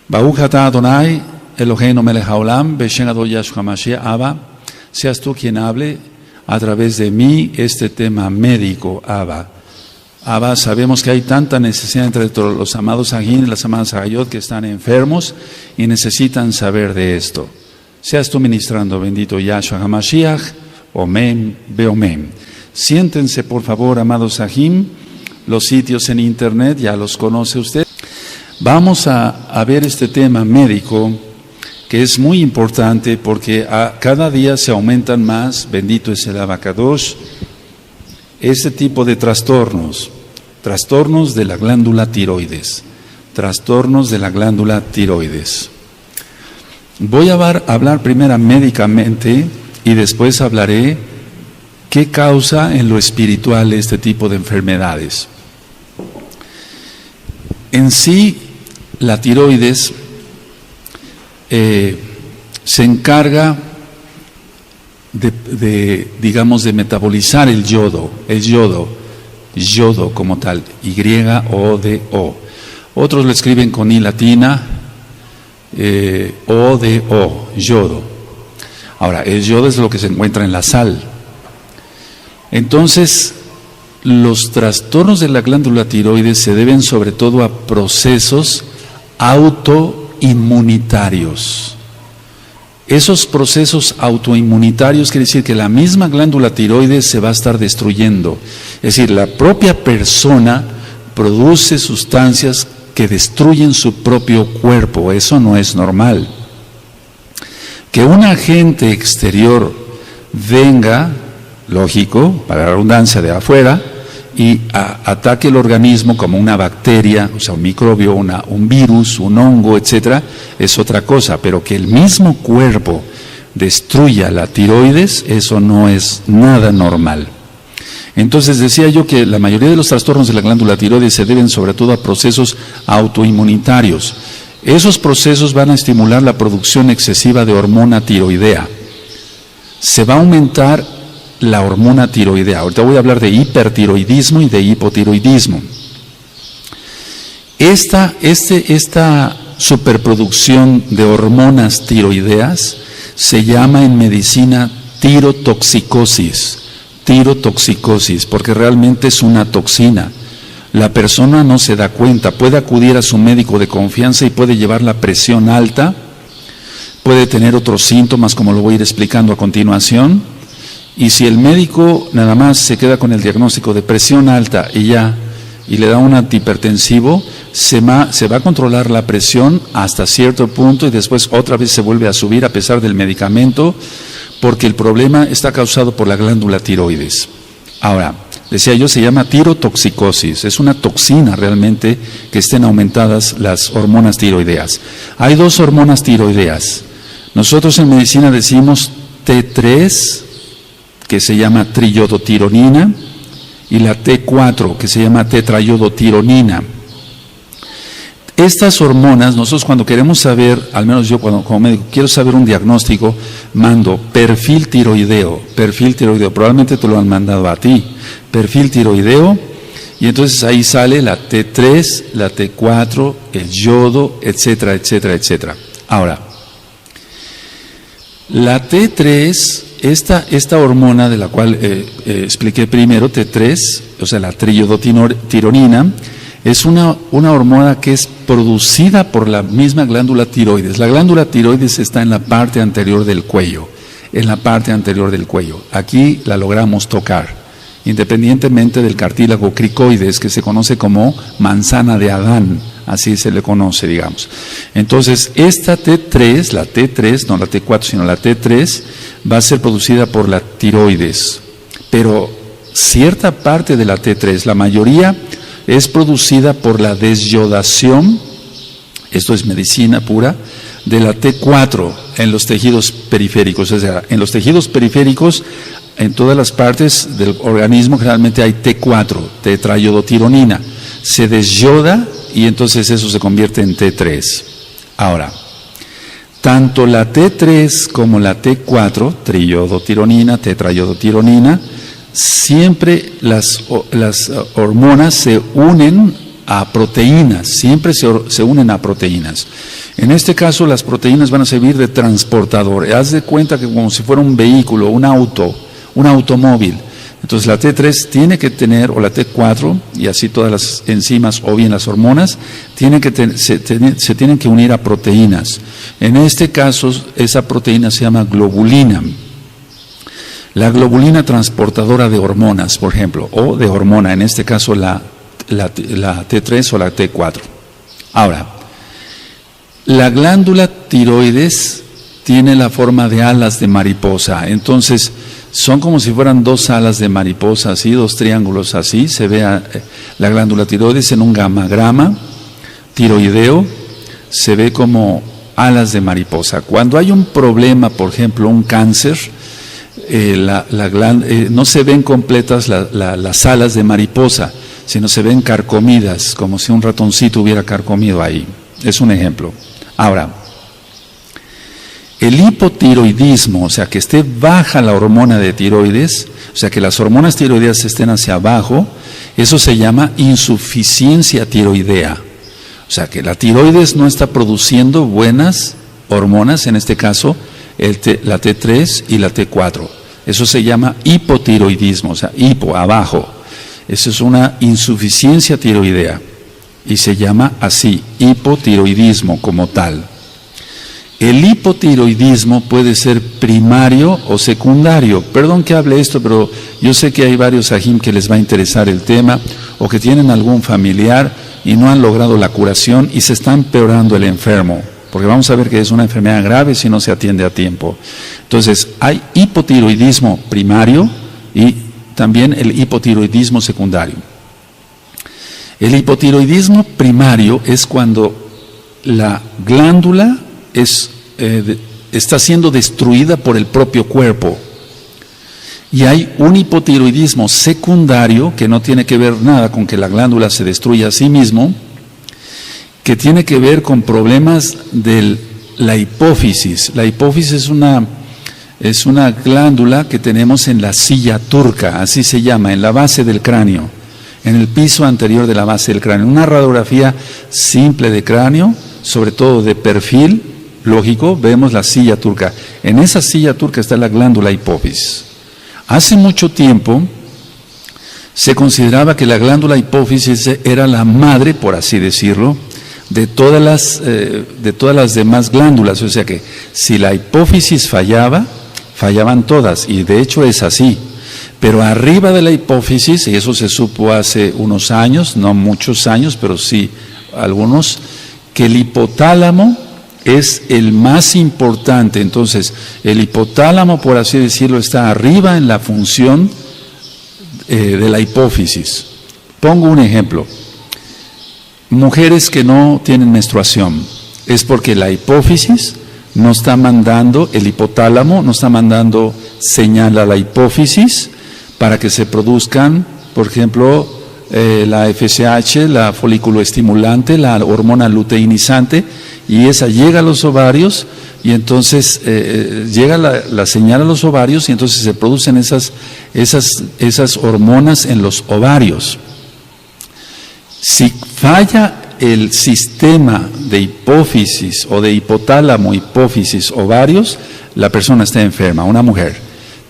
Baruch atah Adonai, Eloheinu melech haolam, Beshem Adonai Yahshua Mashiach, Abba, seas tú quien hable a través de mí este tema médico, Abba. Abba, sabemos que hay tanta necesidad entre los amados Ajín y las amadas Agayot que están enfermos y necesitan saber de esto. Seas tú ministrando, bendito Yahshua HaMashiach, Omen, Beomen. Siéntense, por favor, amados Ajín, los sitios en internet, ya los conoce usted. Vamos a ver este tema médico, que es muy importante porque cada día se aumentan más, bendito es el Abacadosh, este tipo de trastornos de la glándula tiroides, Voy a hablar primero médicamente y después hablaré qué causa en lo espiritual este tipo de enfermedades. En sí, la tiroides se encarga de metabolizar el yodo como tal, Y-O-D-O. Otros lo escriben con I latina, O-D-O, yodo. Ahora, el yodo es lo que se encuentra en la sal. Entonces, los trastornos de la glándula tiroides se deben sobre todo a procesos autoinmunitarios. Esos procesos autoinmunitarios quiere decir que la misma glándula tiroides se va a estar destruyendo. Es decir, la propia persona produce sustancias que destruyen su propio cuerpo. Eso no es normal. Que un agente exterior venga, lógico, para la redundancia, de afuera, y ataque el organismo como una bacteria, o sea, un microbio, un virus, un hongo, etcétera, es otra cosa. Pero que el mismo cuerpo destruya la tiroides, eso no es nada normal. Entonces decía yo que la mayoría de los trastornos de la glándula tiroides se deben sobre todo a procesos autoinmunitarios. Esos procesos van a estimular la producción excesiva de hormona tiroidea. Se va a aumentar la hormona tiroidea. Ahorita voy a hablar de hipertiroidismo y de hipotiroidismo. Esta superproducción de hormonas tiroideas se llama en medicina tirotoxicosis, porque realmente es una toxina. La persona no se da cuenta, puede acudir a su médico de confianza y puede llevar la presión alta, puede tener otros síntomas como lo voy a ir explicando a continuación. Y si el médico nada más se queda con el diagnóstico de presión alta y le da un antihipertensivo, se va a controlar la presión hasta cierto punto y después otra vez se vuelve a subir a pesar del medicamento, porque el problema está causado por la glándula tiroides. Ahora, decía yo, se llama tirotoxicosis, es una toxina realmente que estén aumentadas las hormonas tiroideas. Hay dos hormonas tiroideas. Nosotros en medicina decimos T3, que se llama triiodotironina, y la T4, que se llama tetraiodotironina. Estas hormonas, nosotros cuando queremos saber, al menos yo como médico, quiero saber un diagnóstico, mando perfil tiroideo, probablemente te lo han mandado a ti, perfil tiroideo, y entonces ahí sale la T3, la T4, el yodo, etcétera, etcétera, etcétera. Ahora, la T3, esta hormona de la cual expliqué primero, T3, o sea la triiodotironina, es una hormona que es producida por la misma glándula tiroides. La glándula tiroides está en la parte anterior del cuello, Aquí la logramos tocar, independientemente del cartílago cricoides, que se conoce como manzana de Adán, así se le conoce, digamos. Entonces, esta T3, la T3, no la T4, sino la T3, va a ser producida por la tiroides. Pero cierta parte de la T3, la mayoría, es producida por la desyodación, esto es medicina pura, de la T4 en los tejidos periféricos. O sea, en los tejidos periféricos, en todas las partes del organismo, generalmente hay T4, tetraiodotironina. Se desyoda y entonces eso se convierte en T3. Ahora, tanto la T3 como la T4, triiodotironina, tetraiodotironina, siempre las hormonas se unen a proteínas, siempre se unen a proteínas. En este caso las proteínas van a servir de transportador. Haz de cuenta que como si fuera un vehículo, un automóvil. Entonces la T3 tiene que tener, o la T4, y así todas las enzimas o bien las hormonas, se tienen que unir a proteínas. En este caso, esa proteína se llama globulina. La globulina transportadora de hormonas, por ejemplo, o de hormona, en este caso la T3 o la T4. Ahora, la glándula tiroides tiene la forma de alas de mariposa, entonces son como si fueran dos alas de mariposa, así, dos triángulos así, se ve la glándula tiroides en un gamagrama tiroideo, se ve como alas de mariposa. Cuando hay un problema, por ejemplo, un cáncer, no se ven completas las alas de mariposa, sino se ven carcomidas, como si un ratoncito hubiera carcomido ahí. Es un ejemplo. Ahora, el hipotiroidismo, o sea, que esté baja la hormona de tiroides, o sea, que las hormonas tiroideas estén hacia abajo, eso se llama insuficiencia tiroidea. O sea, que la tiroides no está produciendo buenas hormonas, en este caso, la T3 y la T4. Eso se llama hipotiroidismo, o sea, hipo, abajo. Eso es una insuficiencia tiroidea y se llama así, hipotiroidismo como tal. El hipotiroidismo puede ser primario o secundario. Perdón que hable esto, pero yo sé que hay varios ajim que les va a interesar el tema o que tienen algún familiar y no han logrado la curación y se está empeorando el enfermo, porque vamos a ver que es una enfermedad grave si no se atiende a tiempo. Entonces, hay hipotiroidismo primario y también el hipotiroidismo secundario. El hipotiroidismo primario es cuando la glándula está siendo destruida por el propio cuerpo. Y hay un hipotiroidismo secundario que no tiene que ver nada con que la glándula se destruya a sí mismo, que tiene que ver con problemas de la hipófisis. La hipófisis es una glándula que tenemos en la silla turca, así se llama, en la base del cráneo, en el piso anterior de la base del cráneo. Una radiografía simple de cráneo, sobre todo de perfil, lógico, vemos la silla turca. En esa silla turca está la glándula hipófisis. Hace mucho tiempo se consideraba que la glándula hipófisis era la madre, por así decirlo, de todas las demás glándulas. O sea que si la hipófisis fallaban todas, y de hecho es así. Pero arriba de la hipófisis, y eso se supo hace unos años, no muchos años, pero sí algunos, que el hipotálamo es el más importante. Entonces, el hipotálamo, por así decirlo, está arriba en la función de la hipófisis. Pongo un ejemplo. Mujeres que no tienen menstruación, es porque la hipófisis no está mandando, el hipotálamo no está mandando señal a la hipófisis para que se produzcan, por ejemplo, la FSH, la folículo estimulante, la hormona luteinizante, y esa llega a los ovarios y entonces llega la señal a los ovarios y entonces se producen esas hormonas en los ovarios. Si falla el sistema de hipófisis o de hipotálamo, hipófisis, ovarios, la persona está enferma, una mujer.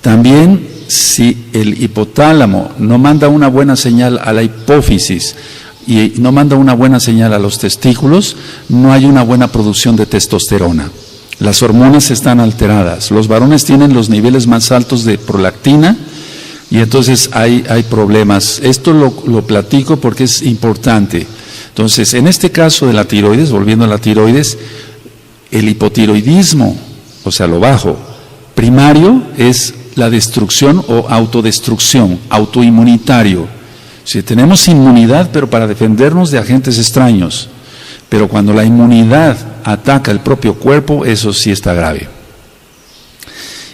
También si el hipotálamo no manda una buena señal a la hipófisis y no manda una buena señal a los testículos, no hay una buena producción de testosterona. Las hormonas están alteradas. Los varones tienen los niveles más altos de prolactina y entonces hay problemas. Esto lo platico porque es importante. Entonces, en este caso de la tiroides, volviendo a la tiroides, el hipotiroidismo, o sea, lo bajo, primario es la destrucción o autodestrucción, autoinmunitario. Si tenemos inmunidad, pero para defendernos de agentes extraños, pero cuando la inmunidad ataca el propio cuerpo, eso sí está grave.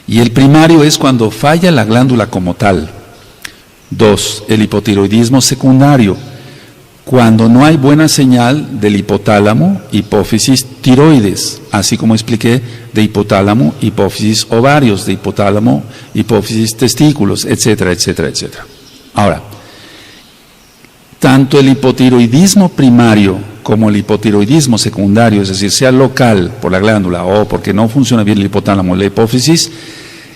Y el primario es cuando falla la glándula como tal. 2. El hipotiroidismo secundario, cuando no hay buena señal del hipotálamo, hipófisis, tiroides, así como expliqué, de hipotálamo, hipófisis, ovarios, de hipotálamo, hipófisis, testículos, etcétera, etcétera, etcétera. Ahora, tanto el hipotiroidismo primario como el hipotiroidismo secundario, es decir, sea local por la glándula o porque no funciona bien el hipotálamo o la hipófisis,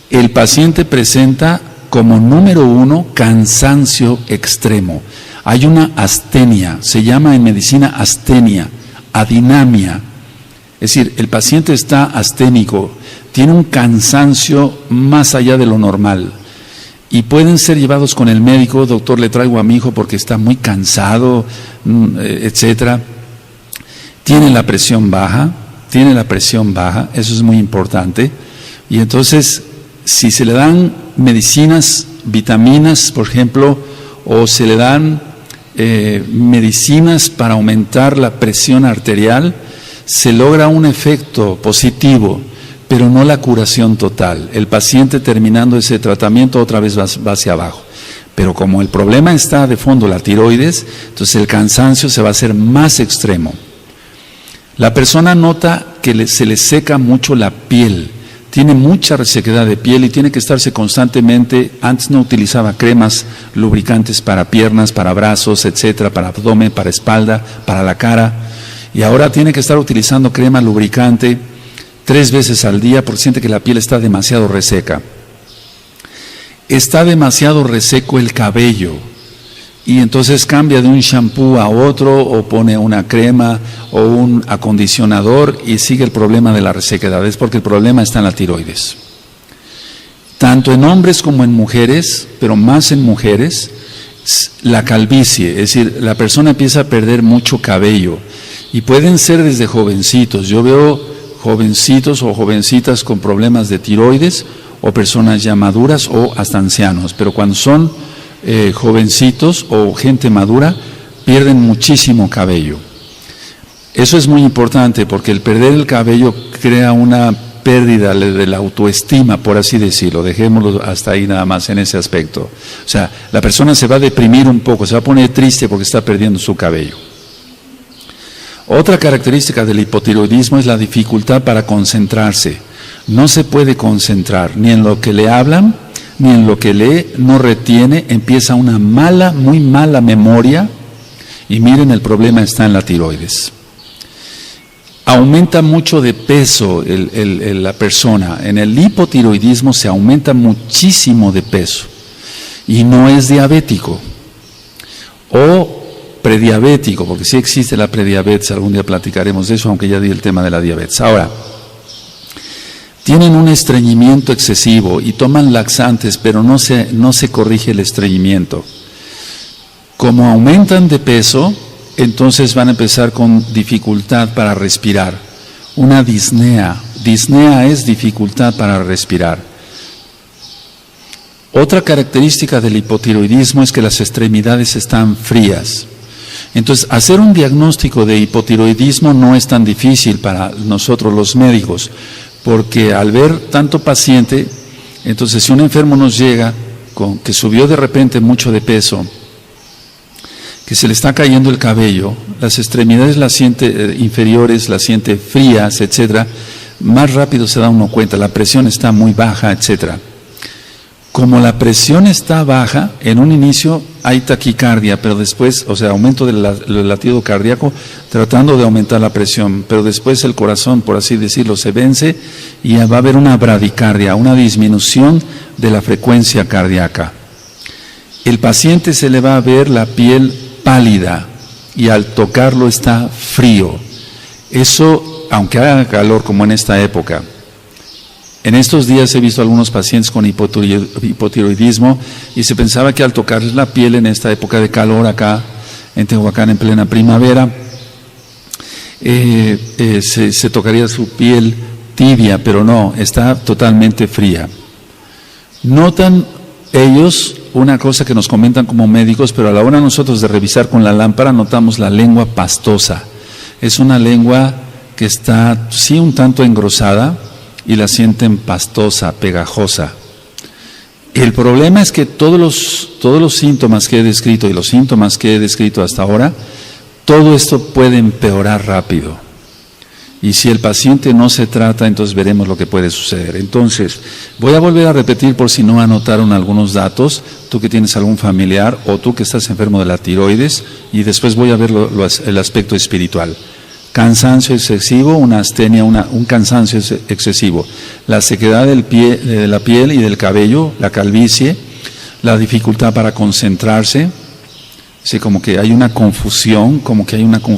el paciente presenta como número 1 cansancio extremo. Hay una astenia, se llama en medicina astenia, adinamia. Es decir, el paciente está asténico, tiene un cansancio más allá de lo normal. Y pueden ser llevados con el médico, doctor, le traigo a mi hijo porque está muy cansado, etcétera. Tiene la presión baja, eso es muy importante. Y entonces, si se le dan medicinas, vitaminas, por ejemplo, o se le dan medicinas para aumentar la presión arterial, se logra un efecto positivo, pero no la curación total. El paciente terminando ese tratamiento otra vez va hacia abajo. Pero como el problema está de fondo, la tiroides, entonces el cansancio se va a hacer más extremo. La persona nota que se le seca mucho la piel, tiene mucha resequedad de piel y tiene que estarse constantemente, antes no utilizaba cremas lubricantes para piernas, para brazos, etcétera, para abdomen, para espalda, para la cara, y ahora tiene que estar utilizando crema lubricante 3 veces al día porque siente que la piel está demasiado reseca. Está demasiado reseco el cabello y entonces cambia de un shampoo a otro o pone una crema o un acondicionador y sigue el problema de la resequedad. Es porque el problema está en la tiroides. Tanto en hombres como en mujeres, pero más en mujeres, la calvicie, es decir, la persona empieza a perder mucho cabello y pueden ser desde jovencitos. Yo veo jovencitos o jovencitas con problemas de tiroides o personas ya maduras o hasta ancianos, pero cuando son jovencitos o gente madura pierden muchísimo cabello. Eso es muy importante porque el perder el cabello crea una pérdida de la autoestima, por así decirlo. Dejémoslo hasta ahí nada más en ese aspecto. O sea, la persona se va a deprimir un poco, se va a poner triste porque está perdiendo su cabello. Otra característica del hipotiroidismo es la dificultad para concentrarse. No se puede concentrar ni en lo que le hablan, ni en lo que lee, no retiene, empieza una muy mala memoria y miren, el problema está en la tiroides. Aumenta mucho de peso la persona. En el hipotiroidismo se aumenta muchísimo de peso y no es diabético o prediabético, porque sí existe la prediabetes, algún día platicaremos de eso, aunque ya di el tema de la diabetes. Ahora, tienen un estreñimiento excesivo y toman laxantes, pero no se corrige el estreñimiento. Como aumentan de peso, entonces van a empezar con dificultad para respirar. Una disnea. Disnea es dificultad para respirar. Otra característica del hipotiroidismo es que las extremidades están frías. Entonces, hacer un diagnóstico de hipotiroidismo no es tan difícil para nosotros los médicos, porque al ver tanto paciente, entonces si un enfermo nos llega que subió de repente mucho de peso, que se le está cayendo el cabello, las extremidades las siente inferiores, las siente frías, etcétera, más rápido se da uno cuenta, la presión está muy baja, etcétera. Como la presión está baja, en un inicio hay taquicardia, pero después, o sea, aumento del latido cardíaco, tratando de aumentar la presión, pero después el corazón, por así decirlo, se vence y va a haber una bradicardia, una disminución de la frecuencia cardíaca. El paciente se le va a ver la piel pálida y al tocarlo está frío. Eso, aunque haga calor como en esta época. En estos días he visto algunos pacientes con hipotiroidismo y se pensaba que al tocarles la piel en esta época de calor acá en Tehuacán en plena primavera, se tocaría su piel tibia, pero no, está totalmente fría. Notan ellos una cosa que nos comentan como médicos, pero a la hora nosotros de revisar con la lámpara notamos la lengua pastosa. Es una lengua que está sí un tanto engrosada, y la sienten pastosa, pegajosa. El problema es que todos los síntomas que he descrito y los síntomas que he descrito hasta ahora, todo esto puede empeorar rápido. Y si el paciente no se trata, entonces veremos lo que puede suceder. Entonces, voy a volver a repetir por si no anotaron algunos datos, tú que tienes algún familiar o tú que estás enfermo de la tiroides, y después voy a ver el aspecto espiritual. Cansancio excesivo, una astenia, un cansancio excesivo, la sequedad de la piel y del cabello, la calvicie, la dificultad para concentrarse, sí, como que hay una confusión,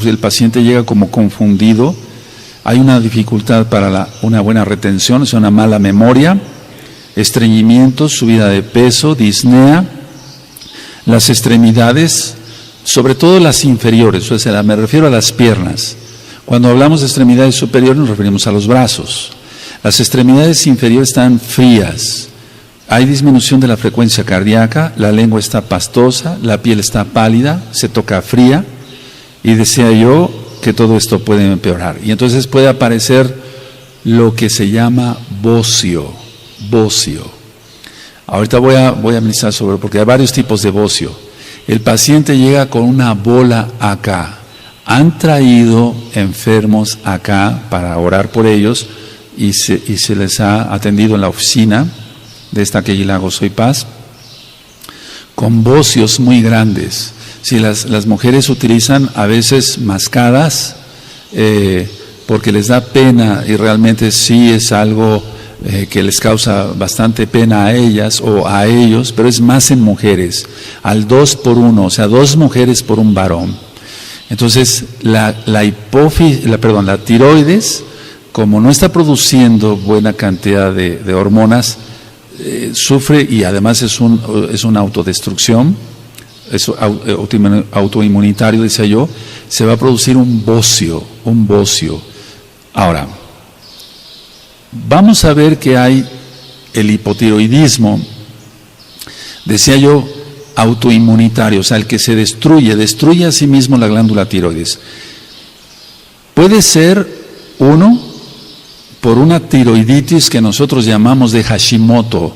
el paciente llega como confundido. Hay una dificultad para una buena retención, es una mala memoria, estreñimiento, subida de peso, disnea, las extremidades, sobre todo las inferiores, o sea, me refiero a las piernas. Cuando hablamos de extremidades superiores nos referimos a los brazos. Las extremidades inferiores están frías, hay disminución de la frecuencia cardíaca, la lengua está pastosa, la piel está pálida, se toca fría, y decía yo que todo esto puede empeorar. Y entonces puede aparecer lo que se llama bocio. Ahorita voy a analizar sobre, porque hay varios tipos de bocio. El paciente llega con una bola acá. Han traído enfermos acá para orar por ellos y se les ha atendido en la oficina de esta Kehilá Gozo y Paz con bocios muy grandes. Si las mujeres utilizan a veces mascadas porque les da pena y realmente sí es algo que les causa bastante pena a ellas o a ellos, pero es más en mujeres, al 2 por 1, o sea, 2 mujeres por un varón. Entonces la tiroides, como no está produciendo buena cantidad de hormonas, sufre, y además es una autodestrucción, es autoinmunitario, decía yo, se va a producir un bocio. Ahora, vamos a ver que hay el hipotiroidismo, decía yo, autoinmunitario, o sea, el que se destruye a sí mismo la glándula tiroides. Puede ser por una tiroiditis que nosotros llamamos de Hashimoto.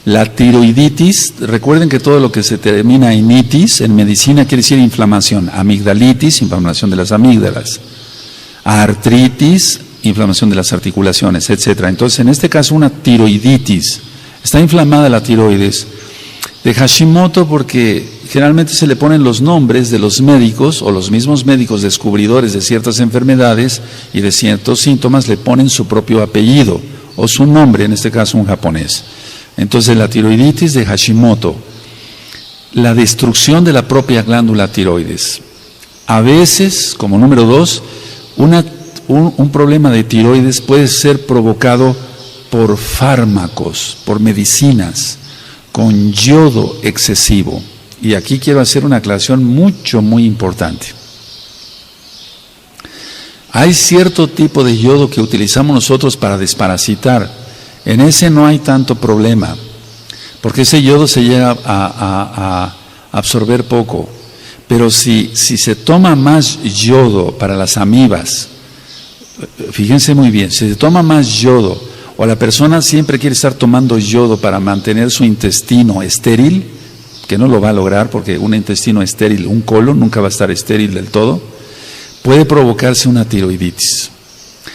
La tiroiditis, recuerden que todo lo que se termina en itis, en medicina quiere decir inflamación, amigdalitis, inflamación de las amígdalas, artritis, inflamación de las articulaciones, etc. Entonces, en este caso, una tiroiditis, está inflamada la tiroides. De Hashimoto, porque generalmente se le ponen los nombres de los médicos o los mismos médicos descubridores de ciertas enfermedades y de ciertos síntomas le ponen su propio apellido o su nombre, en este caso un japonés. Entonces la tiroiditis de Hashimoto, la destrucción de la propia glándula tiroides. A veces, como número 2, un problema de tiroides puede ser provocado por fármacos, por medicinas, con yodo excesivo. Y aquí quiero hacer una aclaración muy importante. Hay cierto tipo de yodo que utilizamos nosotros para desparasitar. En ese no hay tanto problema, porque ese yodo se llega a absorber poco. Pero si se toma más yodo para las amibas, fíjense muy bien, si se toma más yodo, o la persona siempre quiere estar tomando yodo para mantener su intestino estéril, que no lo va a lograr porque un intestino estéril, un colon nunca va a estar estéril del todo, puede provocarse una tiroiditis.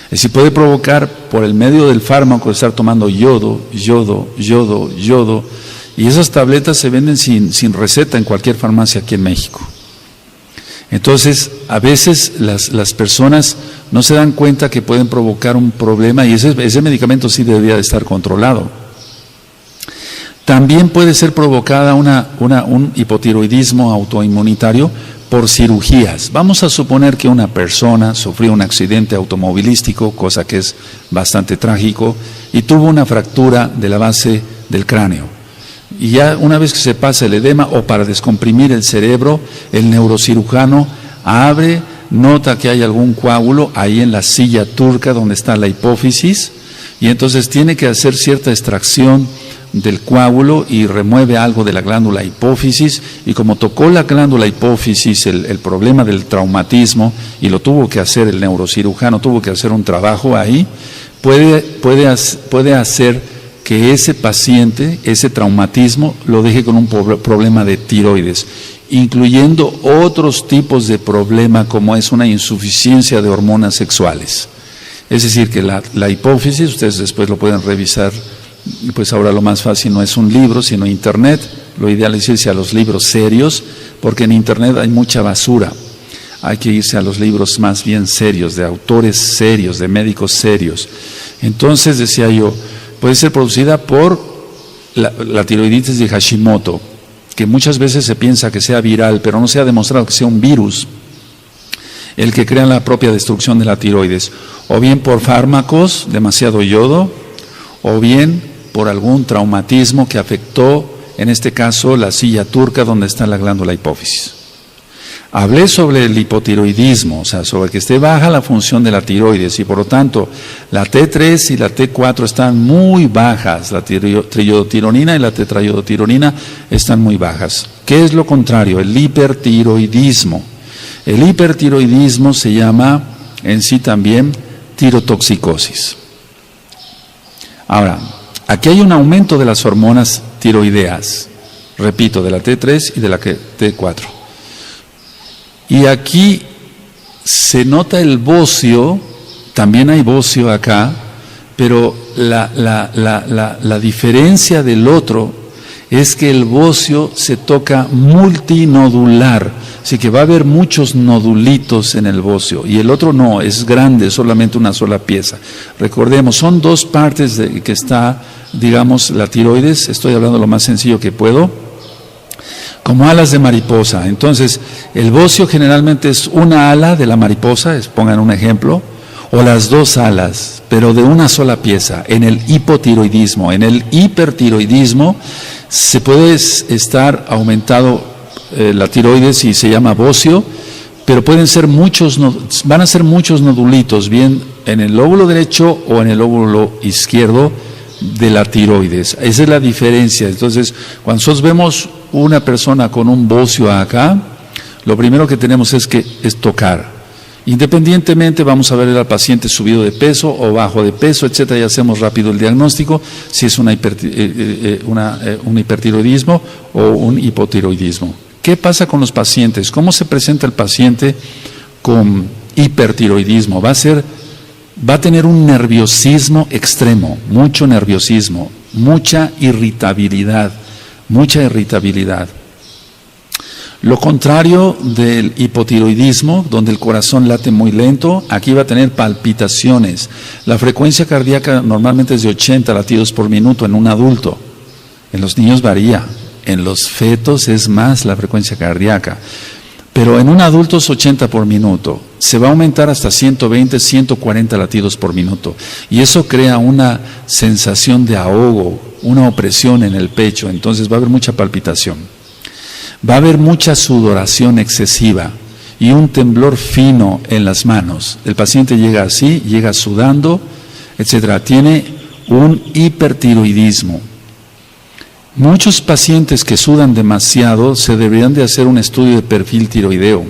Es decir, puede provocar por el medio del fármaco estar tomando yodo, y esas tabletas se venden sin receta en cualquier farmacia aquí en México. Entonces, a veces las personas no se dan cuenta que pueden provocar un problema y ese medicamento sí debería de estar controlado. También puede ser provocada un hipotiroidismo autoinmunitario por cirugías. Vamos a suponer que una persona sufrió un accidente automovilístico, cosa que es bastante trágico, y tuvo una fractura de la base del cráneo. Y ya una vez que se pasa el edema o para descomprimir el cerebro, el neurocirujano abre, nota que hay algún coágulo ahí en la silla turca donde está la hipófisis, y entonces tiene que hacer cierta extracción del coágulo y remueve algo de la glándula hipófisis, y como tocó la glándula hipófisis el problema del traumatismo y lo tuvo que hacer el neurocirujano, tuvo que hacer un trabajo ahí, puede hacer que ese paciente, ese traumatismo, lo deje con un problema de tiroides, incluyendo otros tipos de problema como es una insuficiencia de hormonas sexuales. Es decir, que la hipófisis, ustedes después lo pueden revisar, pues ahora lo más fácil no es un libro, sino internet. Lo ideal es irse a los libros serios, porque en internet hay mucha basura. Hay que irse a los libros más bien serios, de autores serios, de médicos serios. Entonces, decía yo, puede ser producida por la tiroiditis de Hashimoto, que muchas veces se piensa que sea viral, pero no se ha demostrado que sea un virus el que crea la propia destrucción de la tiroides, o bien por fármacos, demasiado yodo, o bien por algún traumatismo que afectó, en este caso, la silla turca donde está la glándula hipófisis. Hablé sobre el hipotiroidismo, o sea, sobre que esté baja la función de la tiroides y por lo tanto la T3 y la T4 están muy bajas, la triiodotironina y la tetraiodotironina están muy bajas. ¿Qué es lo contrario? El hipertiroidismo. El hipertiroidismo se llama en sí también tirotoxicosis. Ahora, aquí hay un aumento de las hormonas tiroideas, repito, de la T3 y de la T4. Y aquí se nota el bocio, también hay bocio acá, pero la diferencia del otro es que el bocio se toca multinodular, así que va a haber muchos nodulitos en el bocio, y el otro no, es grande, solamente una sola pieza. Recordemos, son dos partes de que está, digamos, la tiroides, estoy hablando lo más sencillo que puedo, como alas de mariposa. Entonces, el bocio generalmente es una ala de la mariposa, pongan un ejemplo, o las dos alas, pero de una sola pieza. En el hipotiroidismo, en el hipertiroidismo, se puede estar aumentado la tiroides y se llama bocio, pero pueden ser van a ser muchos nodulitos, bien en el lóbulo derecho o en el lóbulo izquierdo de la tiroides. Esa es la diferencia. Entonces, cuando nosotros vemos una persona con un bocio acá, lo primero que tenemos es tocar. Independientemente, vamos a ver al paciente subido de peso o bajo de peso, etcétera, y hacemos rápido el diagnóstico, si es un hipertiroidismo o un hipotiroidismo. ¿Qué pasa con los pacientes? ¿Cómo se presenta el paciente con hipertiroidismo? Va a tener un nerviosismo extremo, mucho nerviosismo, mucha irritabilidad. Lo contrario del hipotiroidismo, donde el corazón late muy lento, aquí va a tener palpitaciones. La frecuencia cardíaca normalmente es de 80 latidos por minuto en un adulto. En los niños varía, en los fetos es más la frecuencia cardíaca. Pero en un adulto es 80 por minuto. Se va a aumentar hasta 120, 140 latidos por minuto. Y eso crea una sensación de ahogo, una opresión en el pecho. Entonces va a haber mucha palpitación. Va a haber mucha sudoración excesiva y un temblor fino en las manos. El paciente llega así, llega sudando, etcétera. Tiene un hipertiroidismo. Muchos pacientes que sudan demasiado se deberían de hacer un estudio de perfil tiroideo.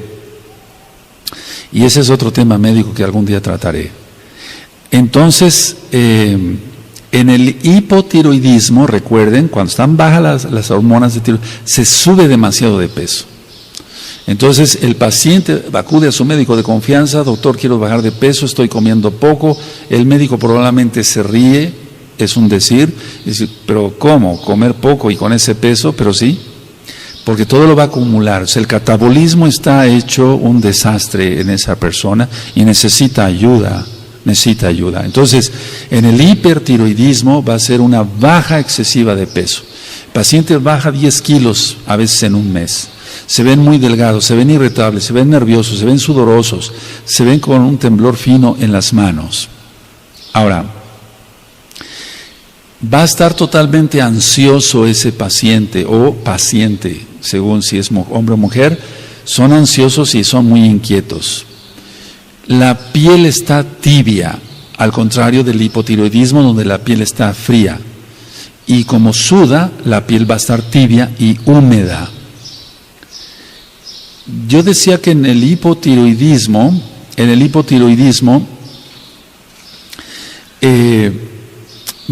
Y ese es otro tema médico que algún día trataré. Entonces, en el hipotiroidismo, recuerden, cuando están bajas las hormonas de tiroides, se sube demasiado de peso. Entonces el paciente acude a su médico de confianza: doctor, quiero bajar de peso, estoy comiendo poco. El médico probablemente se ríe, es un decir, y dice, pero ¿cómo? ¿Comer poco y con ese peso? Pero sí, porque todo lo va a acumular. O sea, el catabolismo está hecho un desastre en esa persona y necesita ayuda. Entonces, en el hipertiroidismo va a ser una baja excesiva de peso. El paciente baja 10 kilos a veces en un mes. Se ven muy delgados, se ven irritables, se ven nerviosos, se ven sudorosos, se ven con un temblor fino en las manos. Ahora, va a estar totalmente ansioso ese paciente o paciente, según si es hombre o mujer, son ansiosos y son muy inquietos. La piel está tibia, al contrario del hipotiroidismo, donde la piel está fría. Y como suda, la piel va a estar tibia y húmeda. Yo decía que en el hipotiroidismo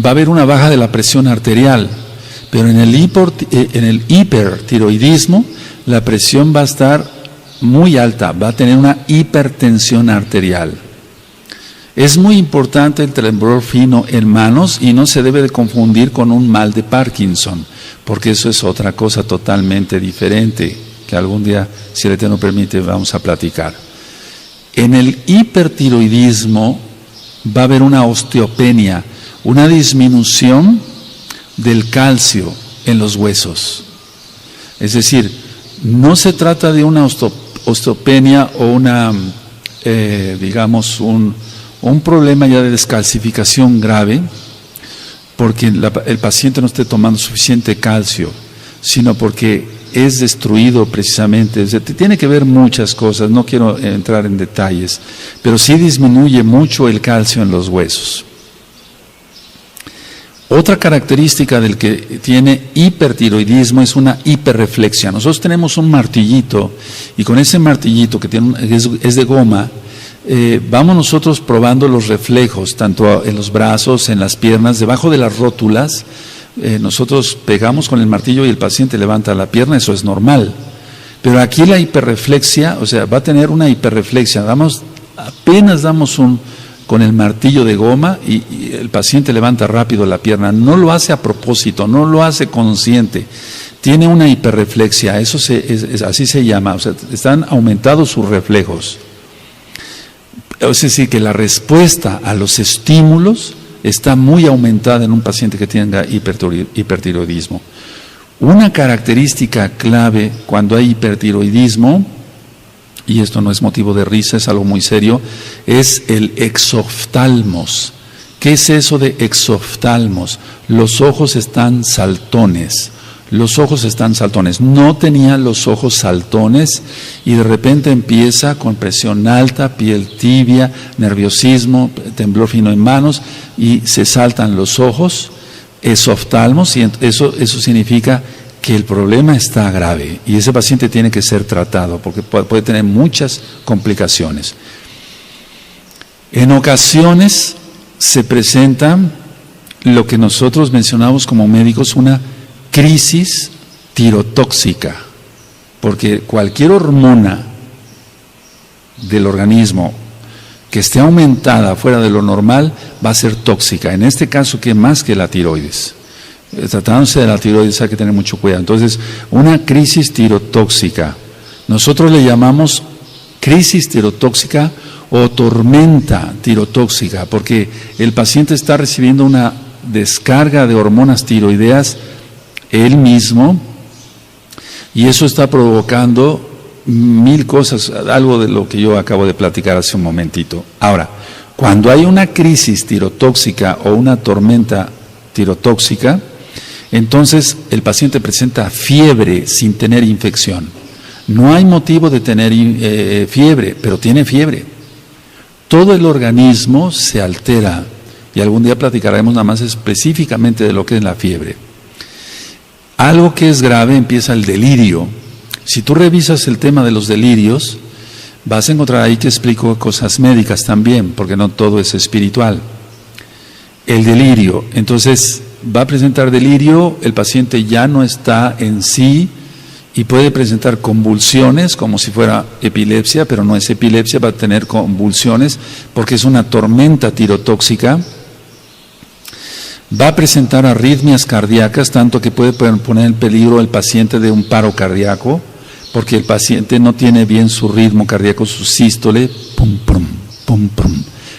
va a haber una baja de la presión arterial, pero en el hipertiroidismo la presión va a estar muy alta, va a tener una hipertensión arterial. Es muy importante el temblor fino en manos y no se debe de confundir con un mal de Parkinson, porque eso es otra cosa totalmente diferente, que algún día, si el Eterno permite, vamos a platicar. En el hipertiroidismo va a haber una osteopenia, una disminución del calcio en los huesos. Es decir, no se trata de una osteopenia o una, digamos, un problema ya de descalcificación grave, porque el paciente no esté tomando suficiente calcio, sino porque es destruido precisamente. O sea, tiene que ver muchas cosas, no quiero entrar en detalles, pero sí disminuye mucho el calcio en los huesos. Otra característica del que tiene hipertiroidismo es una hiperreflexia. Nosotros tenemos un martillito y con ese martillito que es de goma, vamos nosotros probando los reflejos, tanto en los brazos, en las piernas, debajo de las rótulas. Nosotros pegamos con el martillo y el paciente levanta la pierna, eso es normal. Pero aquí la hiperreflexia, o sea, va a tener una hiperreflexia. Apenas damos con el martillo de goma y el paciente levanta rápido la pierna. No lo hace a propósito, no lo hace consciente. Tiene una hiperreflexia, eso así se llama, o sea, están aumentados sus reflejos. Es decir, que la respuesta a los estímulos está muy aumentada en un paciente que tenga hipertiroidismo. Una característica clave cuando hay hipertiroidismo, y esto no es motivo de risa, es algo muy serio, es el exoftalmos. ¿Qué es eso de exoftalmos? Los ojos están saltones. Los ojos están saltones. No tenía los ojos saltones y de repente empieza con presión alta, piel tibia, nerviosismo, temblor fino en manos y se saltan los ojos, exoftalmos, y eso significa que el problema está grave y ese paciente tiene que ser tratado porque puede tener muchas complicaciones. En ocasiones se presenta lo que nosotros mencionamos como médicos una crisis tirotóxica, porque cualquier hormona del organismo que esté aumentada fuera de lo normal va a ser tóxica. En este caso, ¿qué más que la tiroides? Tratándose de la tiroides hay que tener mucho cuidado. Entonces, una crisis tirotóxica, nosotros le llamamos crisis tirotóxica o tormenta tirotóxica, porque el paciente está recibiendo una descarga de hormonas tiroideas él mismo, y eso está provocando mil cosas, algo de lo que yo acabo de platicar hace un momentito. Ahora, cuando hay una crisis tirotóxica o una tormenta tirotóxica, entonces el paciente presenta fiebre sin tener infección. No hay motivo de tener fiebre, pero tiene fiebre. Todo el organismo se altera, y algún día platicaremos nada más específicamente de lo que es la fiebre. Algo que es grave, empieza el delirio. Si tú revisas el tema de los delirios, vas a encontrar ahí que explico cosas médicas también, porque no todo es espiritual. El delirio, entonces va a presentar delirio, el paciente ya no está en sí y puede presentar convulsiones como si fuera epilepsia, pero no es epilepsia, va a tener convulsiones porque es una tormenta tirotóxica. Va a presentar arritmias cardíacas, tanto que puede poner en peligro al paciente de un paro cardíaco, porque el paciente no tiene bien su ritmo cardíaco, su sístole, pum, pum, pum, pum.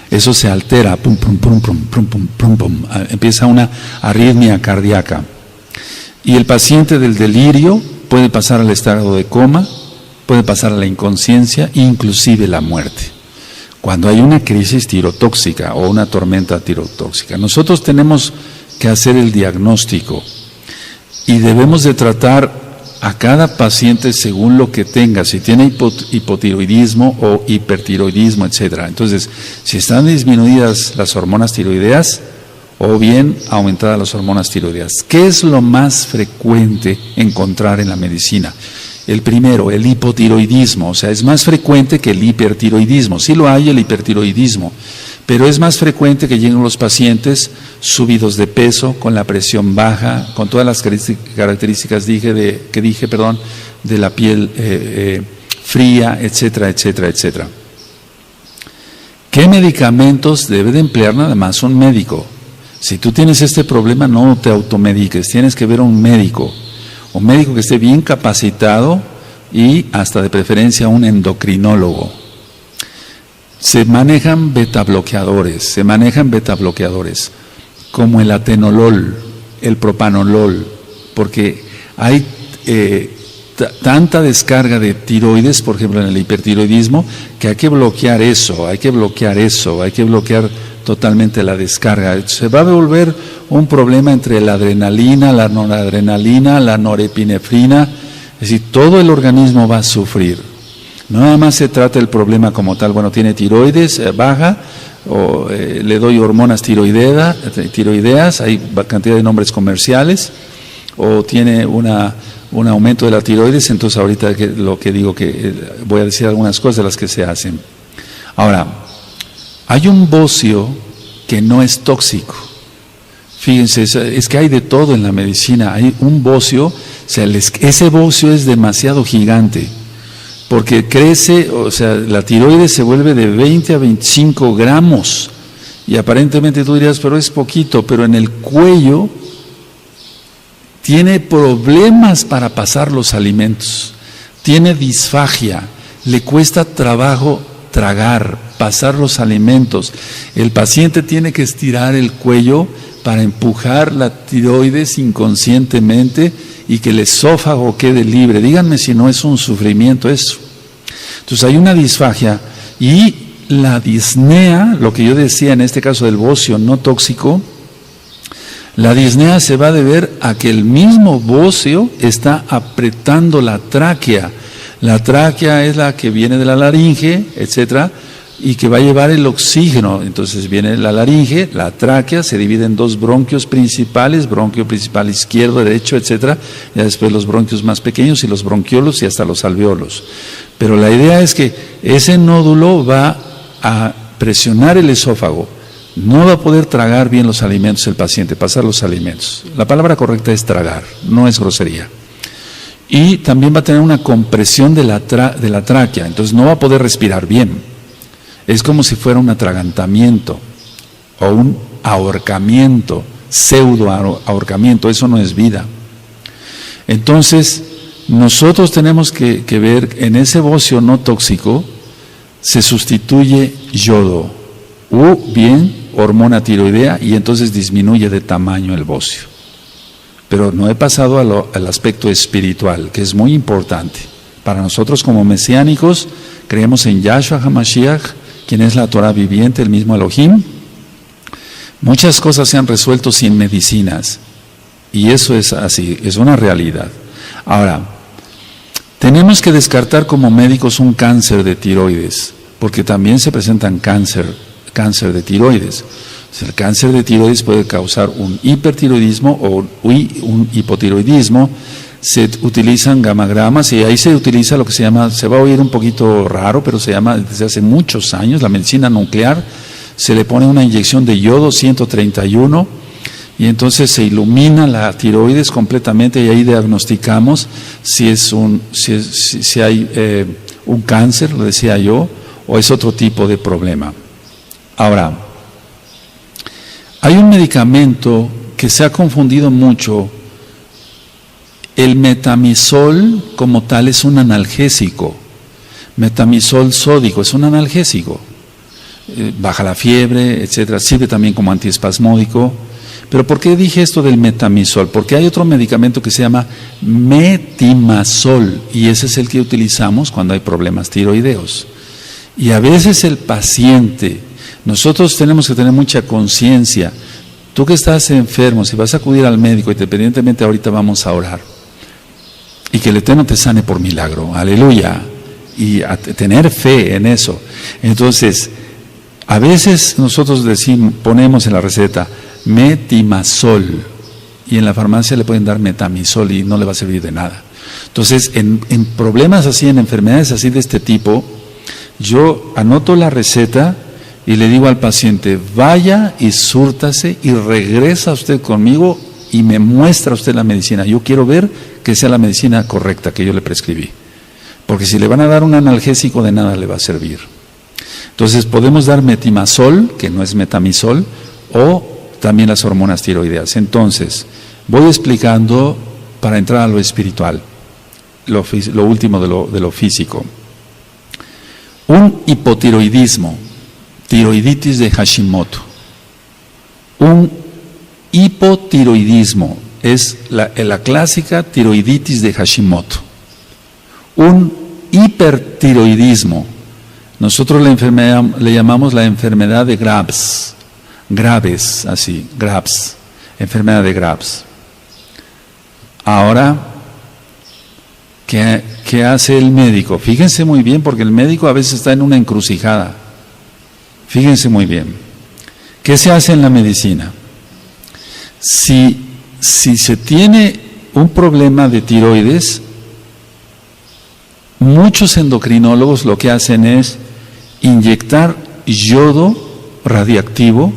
Eso se altera, pum, pum, pum, pum, pum, pum, pum, pum. Empieza una arritmia cardíaca. Y el paciente del delirio puede pasar al estado de coma, puede pasar a la inconsciencia, inclusive la muerte. Cuando hay una crisis tirotóxica o una tormenta tirotóxica, nosotros tenemos que hacer el diagnóstico y debemos de tratar a cada paciente según lo que tenga, si tiene hipotiroidismo o hipertiroidismo, etc. Entonces, si están disminuidas las hormonas tiroideas o bien aumentadas las hormonas tiroideas, ¿qué es lo más frecuente encontrar en la medicina? El primero, el hipotiroidismo, o sea, es más frecuente que el hipertiroidismo. Sí lo hay el hipertiroidismo, pero es más frecuente que lleguen los pacientes subidos de peso, con la presión baja, con todas las características que dije, de la piel fría, etcétera, etcétera, etcétera. ¿Qué medicamentos debe de emplear nada más un médico? Si tú tienes este problema, no te automediques, tienes que ver a un médico que esté bien capacitado y hasta de preferencia un endocrinólogo. Se manejan betabloqueadores, como el atenolol, el propanolol, porque hay tanta descarga de tiroides, por ejemplo en el hipertiroidismo, que hay que bloquear totalmente la descarga. Se va a volver un problema entre la adrenalina, la noradrenalina, la norepinefrina, es decir, todo el organismo va a sufrir. No nada más se trata del problema como tal, bueno, tiene tiroides baja, o le doy hormonas tiroideas, hay cantidad de nombres comerciales, o tiene un aumento de la tiroides, entonces ahorita voy a decir algunas cosas de las que se hacen. Ahora, hay un bocio que no es tóxico. Fíjense, es que hay de todo en la medicina. Hay un bocio, ese bocio es demasiado gigante, porque crece, la tiroides se vuelve de 20 a 25 gramos, y aparentemente tú dirías, pero es poquito, pero en el cuello tiene problemas para pasar los alimentos, tiene disfagia, le cuesta trabajo tragar, pasar los alimentos. El paciente tiene que estirar el cuello para empujar la tiroides inconscientemente y que el esófago quede libre. Díganme si no es un sufrimiento eso. Entonces hay una disfagia, y la disnea, lo que yo decía en este caso del bocio no tóxico, la disnea se va a deber a que el mismo bocio está apretando la tráquea. La tráquea es la que viene de la laringe, etcétera, y que va a llevar el oxígeno. Entonces viene la laringe, la tráquea, se divide en dos bronquios principales, bronquio principal izquierdo, derecho, etcétera, ya después los bronquios más pequeños y los bronquiolos y hasta los alveolos. Pero la idea es que ese nódulo va a presionar el esófago, no va a poder tragar bien los alimentos el paciente, pasar los alimentos. La palabra correcta es tragar, no es grosería. Y también va a tener una compresión de la tráquea, entonces no va a poder respirar bien. Es como si fuera un atragantamiento o un ahorcamiento, pseudo ahorcamiento, eso no es vida. Entonces, nosotros tenemos que ver, en ese bocio no tóxico se sustituye yodo o bien hormona tiroidea, y entonces disminuye de tamaño el bocio. Pero no he pasado al aspecto espiritual, que es muy importante. Para nosotros como mesiánicos, creemos en Yahshua HaMashiach, quien es la Torah viviente, el mismo Elohim. Muchas cosas se han resuelto sin medicinas, y eso es así, es una realidad. Ahora, tenemos que descartar como médicos un cáncer de tiroides, porque también se presentan cáncer de tiroides. El cáncer de tiroides puede causar un hipertiroidismo o un hipotiroidismo. Se utilizan gamagramas, y ahí se utiliza lo que se llama, se va a oír un poquito raro, pero se llama desde hace muchos años, la medicina nuclear. Se le pone una inyección de yodo 131 y entonces se ilumina la tiroides completamente, y ahí diagnosticamos si hay un cáncer, lo decía yo, o es otro tipo de problema. Ahora, hay un medicamento que se ha confundido mucho. El metamizol como tal es un analgésico. Metamizol sódico es un analgésico. Baja la fiebre, etcétera. Sirve también como antiespasmódico. Pero ¿por qué dije esto del metamizol? Porque hay otro medicamento que se llama metimazol, y ese es el que utilizamos cuando hay problemas tiroideos. Y a veces el paciente, nosotros tenemos que tener mucha conciencia. Tú que estás enfermo, si vas a acudir al médico, independientemente, ahorita vamos a orar, y que el Eterno te sane por milagro, aleluya, y a tener fe en eso. Entonces, a veces nosotros ponemos en la receta metimazol, y en la farmacia le pueden dar metamizol y no le va a servir de nada. Entonces, en problemas así, en enfermedades así de este tipo, yo anoto la receta y le digo al paciente, vaya y súrtase y regresa usted conmigo y me muestra usted la medicina. Yo quiero ver que sea la medicina correcta que yo le prescribí. Porque si le van a dar un analgésico, de nada le va a servir. Entonces podemos dar metimazol, que no es metamisol, o también las hormonas tiroideas. Entonces, voy explicando para entrar a lo espiritual, lo último de lo físico. Un hipotiroidismo, tiroiditis de Hashimoto. Un hipotiroidismo es la clásica tiroiditis de Hashimoto. Un hipertiroidismo, nosotros la enfermedad le llamamos la enfermedad de Graves, enfermedad de Graves. Ahora, ¿qué hace el médico? Fíjense muy bien, porque el médico a veces está en una encrucijada. Fíjense muy bien. ¿Qué se hace en la medicina? Si se tiene un problema de tiroides, muchos endocrinólogos lo que hacen es inyectar yodo radiactivo,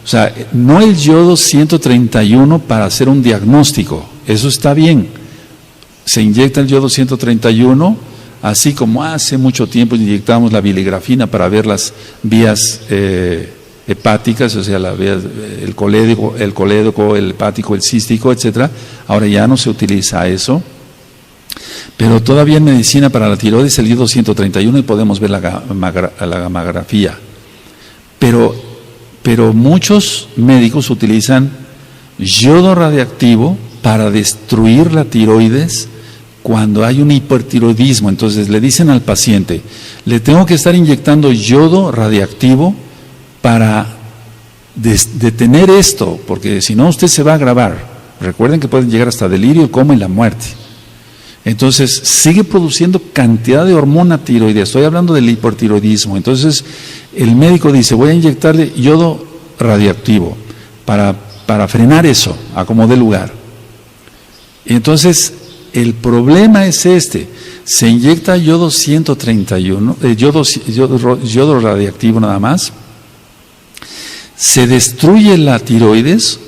o sea, no el yodo 131 para hacer un diagnóstico, eso está bien. Se inyecta el yodo 131, así como hace mucho tiempo inyectamos la biligrafina para ver las vías hepáticas, o sea, el colédoco, el hepático, el cístico, etcétera. Ahora ya no se utiliza eso, pero todavía en medicina para la tiroides el yodo 131 y podemos ver la gammagrafía. Pero muchos médicos utilizan yodo radiactivo para destruir la tiroides cuando hay un hipertiroidismo. Entonces le dicen al paciente, le tengo que estar inyectando yodo radiactivo para detener esto, porque si no usted se va a agravar. Recuerden que pueden llegar hasta delirio, coma y la muerte. Entonces sigue produciendo cantidad de hormona tiroidea. Estoy hablando del hipertiroidismo. Entonces el médico dice, voy a inyectarle yodo radiactivo para frenar eso, a como dé lugar. Y entonces el problema es este: se inyecta yodo 131, yodo radiactivo nada más, se destruye la tiroides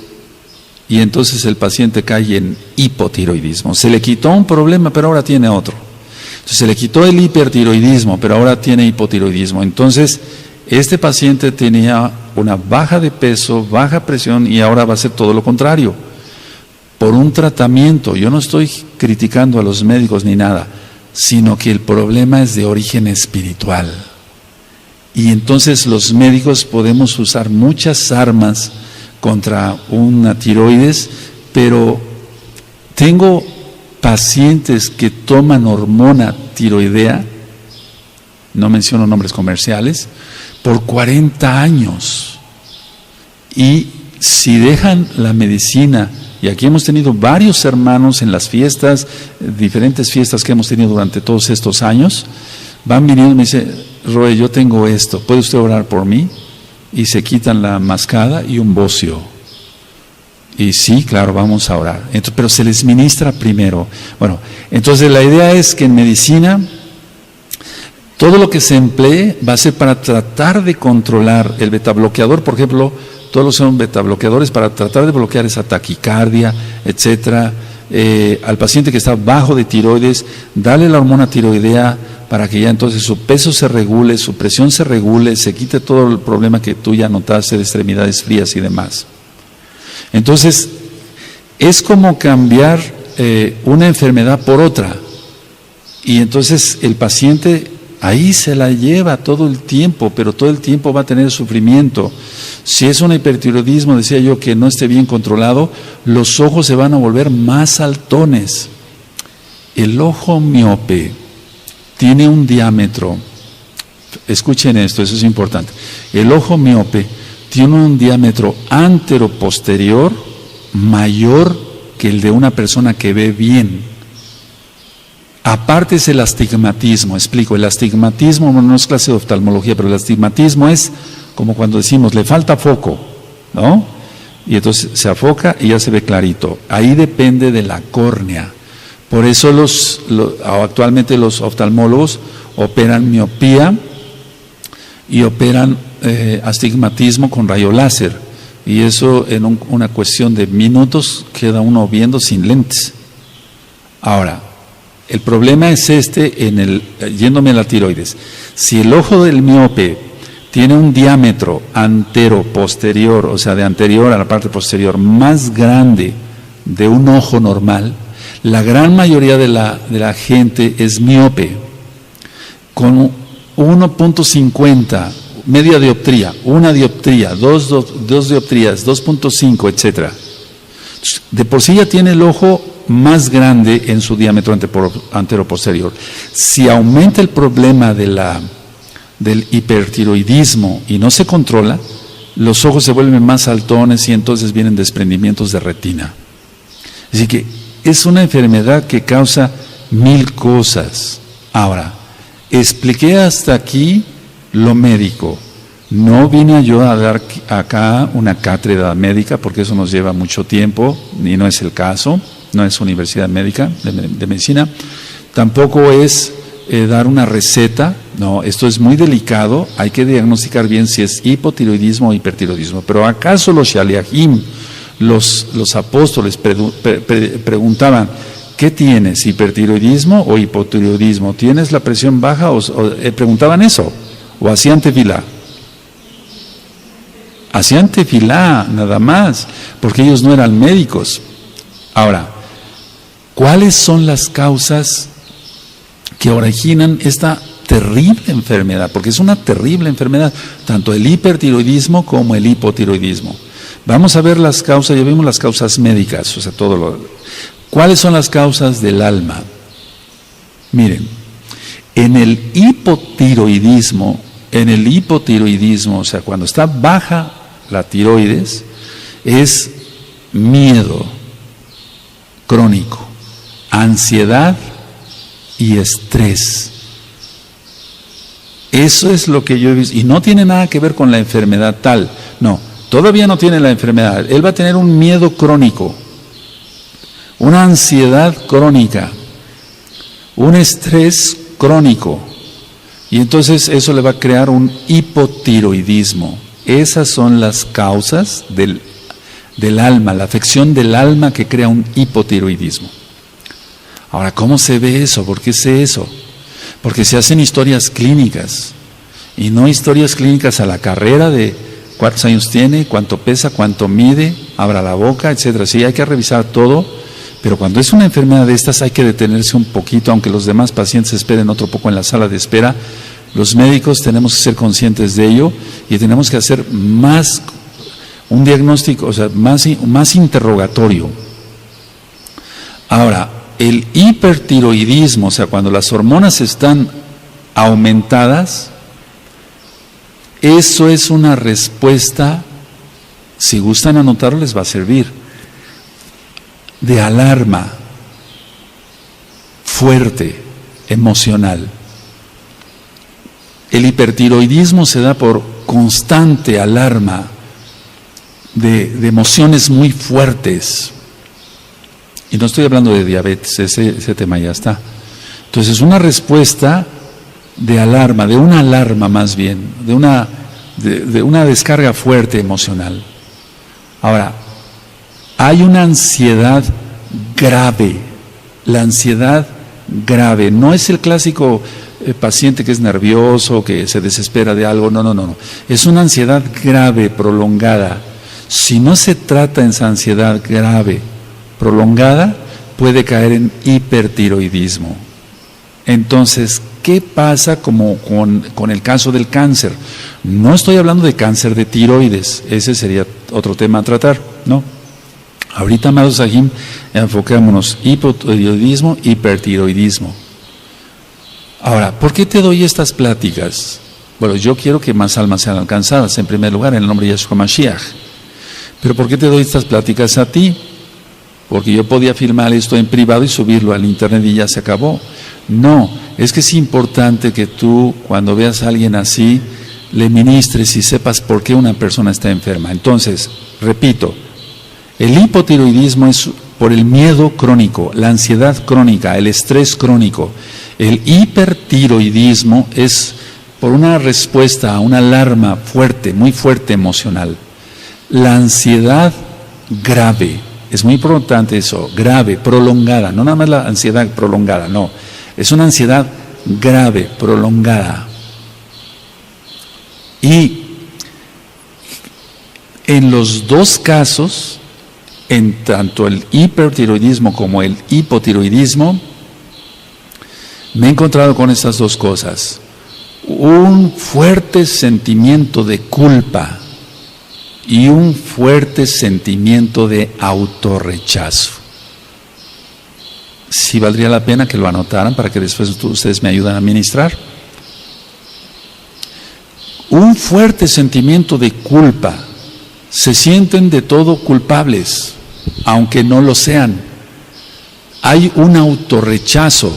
y entonces el paciente cae en hipotiroidismo. Se le quitó un problema, pero ahora tiene otro. Entonces se le quitó el hipertiroidismo, pero ahora tiene hipotiroidismo. Entonces este paciente tenía una baja de peso, baja presión, y ahora va a ser todo lo contrario. Por un tratamiento, yo no estoy criticando a los médicos ni nada, sino que el problema es de origen espiritual. Y entonces los médicos podemos usar muchas armas contra una tiroides, pero tengo pacientes que toman hormona tiroidea, no menciono nombres comerciales, por 40 años. Y si dejan la medicina, y aquí hemos tenido varios hermanos en las fiestas, diferentes fiestas que hemos tenido durante todos estos años, van viniendo y me dicen, Roe, yo tengo esto, ¿puede usted orar por mí? Y se quitan la mascada y un bocio. Y sí, claro, vamos a orar. Entonces, pero se les ministra primero. Bueno, entonces la idea es que en medicina todo lo que se emplee va a ser para tratar de controlar el betabloqueador. Por ejemplo, todos son betabloqueadores para tratar de bloquear esa taquicardia, etcétera. Al paciente que está bajo de tiroides, dale la hormona tiroidea para que ya entonces su peso se regule, su presión se regule, se quite todo el problema que tú ya notaste de extremidades frías y demás. Entonces, es como cambiar una enfermedad por otra. Y entonces el paciente ahí se la lleva todo el tiempo, pero todo el tiempo va a tener sufrimiento. Si es un hipertiroidismo, decía yo, que no esté bien controlado, los ojos se van a volver más saltones. El ojo miope tiene un diámetro, escuchen esto, eso es importante. El ojo miope tiene un diámetro antero-posterior mayor que el de una persona que ve bien. Aparte es el astigmatismo, explico, el astigmatismo no es clase de oftalmología, pero el astigmatismo es como cuando decimos, le falta foco, ¿no? Y entonces se afoca y ya se ve clarito. Ahí depende de la córnea. Por eso actualmente los oftalmólogos operan miopía y operan astigmatismo con rayo láser. Y eso en una cuestión de minutos queda uno viendo sin lentes. Ahora, el problema es yéndome a la tiroides. Si el ojo del miope tiene un diámetro antero-posterior, o sea, de anterior a la parte posterior, más grande de un ojo normal, la gran mayoría de la gente es miope, con 1.50, media dioptría, una dioptría, dos dioptrías, 2.5, etc. De por sí ya tiene el ojo más grande en su diámetro antero-posterior. Si aumenta el problema del hipertiroidismo y no se controla, los ojos se vuelven más saltones y entonces vienen desprendimientos de retina. Así que es una enfermedad que causa 1000 cosas. Ahora, expliqué hasta aquí lo médico. No vine yo a dar acá una cátedra médica porque eso nos lleva mucho tiempo y no es el caso, no es universidad médica de medicina. Tampoco es dar una receta, no, esto es muy delicado, hay que diagnosticar bien si es hipotiroidismo o hipertiroidismo. Pero ¿acaso los shaliachim, los apóstoles preguntaban, ¿qué tienes, hipertiroidismo o hipotiroidismo? ¿Tienes la presión baja? Preguntaban eso, o hacían tefilá. Hacían tefilá nada más, porque ellos no eran médicos. Ahora, ¿cuáles son las causas que originan esta terrible enfermedad? Porque es una terrible enfermedad, tanto el hipertiroidismo como el hipotiroidismo. Vamos a ver las causas, ya vimos las causas médicas, o sea, ¿cuáles son las causas del alma? Miren, en el hipotiroidismo, o sea, cuando está baja la tiroides, es miedo crónico, ansiedad y estrés. Eso es lo que yo he visto, y no tiene nada que ver con la enfermedad tal, no, todavía no tiene la enfermedad, él va a tener un miedo crónico, una ansiedad crónica, un estrés crónico, y entonces eso le va a crear un hipotiroidismo. Esas son las causas del alma, la afección del alma que crea un hipotiroidismo. Ahora, ¿cómo se ve eso? ¿Por qué sé eso? Porque se hacen historias clínicas, y no historias clínicas a la carrera de cuántos años tiene, cuánto pesa, cuánto mide, abra la boca, etcétera. Sí, hay que revisar todo, pero cuando es una enfermedad de estas hay que detenerse un poquito, aunque los demás pacientes esperen otro poco en la sala de espera. Los médicos tenemos que ser conscientes de ello y tenemos que hacer más un diagnóstico, o sea, más interrogatorio. Ahora, el hipertiroidismo, o sea, cuando las hormonas están aumentadas, eso es una respuesta, si gustan anotarlo les va a servir, de alarma fuerte, emocional. El hipertiroidismo se da por constante alarma de emociones muy fuertes. Y no estoy hablando de diabetes, ese tema ya está. Entonces, una respuesta de alarma, de una alarma más bien, de una descarga fuerte emocional. Ahora, hay una ansiedad grave. La ansiedad grave no es el clásico paciente que es nervioso, que se desespera de algo, no. Es una ansiedad grave, prolongada. Si no se trata esa ansiedad grave, prolongada, puede caer en hipertiroidismo. Entonces, ¿qué pasa como con el caso del cáncer? No estoy hablando de cáncer de tiroides, ese sería otro tema a tratar, ¿no? Ahorita, amados Sahim, enfocémonos hipotiroidismo, hipertiroidismo. Ahora, ¿por qué te doy estas pláticas? Bueno, yo quiero que más almas sean alcanzadas, en primer lugar, en el nombre de Yeshua Mashiach. Pero ¿por qué te doy estas pláticas a ti? Porque yo podía filmar esto en privado y subirlo al internet y ya se acabó. No, es que es importante que tú, cuando veas a alguien así, le ministres y sepas por qué una persona está enferma. Entonces, repito, el hipotiroidismo es por el miedo crónico, la ansiedad crónica, el estrés crónico. El hipertiroidismo es por una respuesta a una alarma fuerte, muy fuerte emocional. La ansiedad grave, es muy importante eso, grave, prolongada, no nada más la ansiedad prolongada, no, es una ansiedad grave, prolongada. Y en los dos casos, en tanto el hipertiroidismo como el hipotiroidismo, me he encontrado con estas dos cosas. Un fuerte sentimiento de culpa y un fuerte sentimiento de autorrechazo. Sí valdría la pena que lo anotaran para que después ustedes me ayuden a administrar. Un fuerte sentimiento de culpa. Se sienten de todo culpables, aunque no lo sean. Hay un autorrechazo.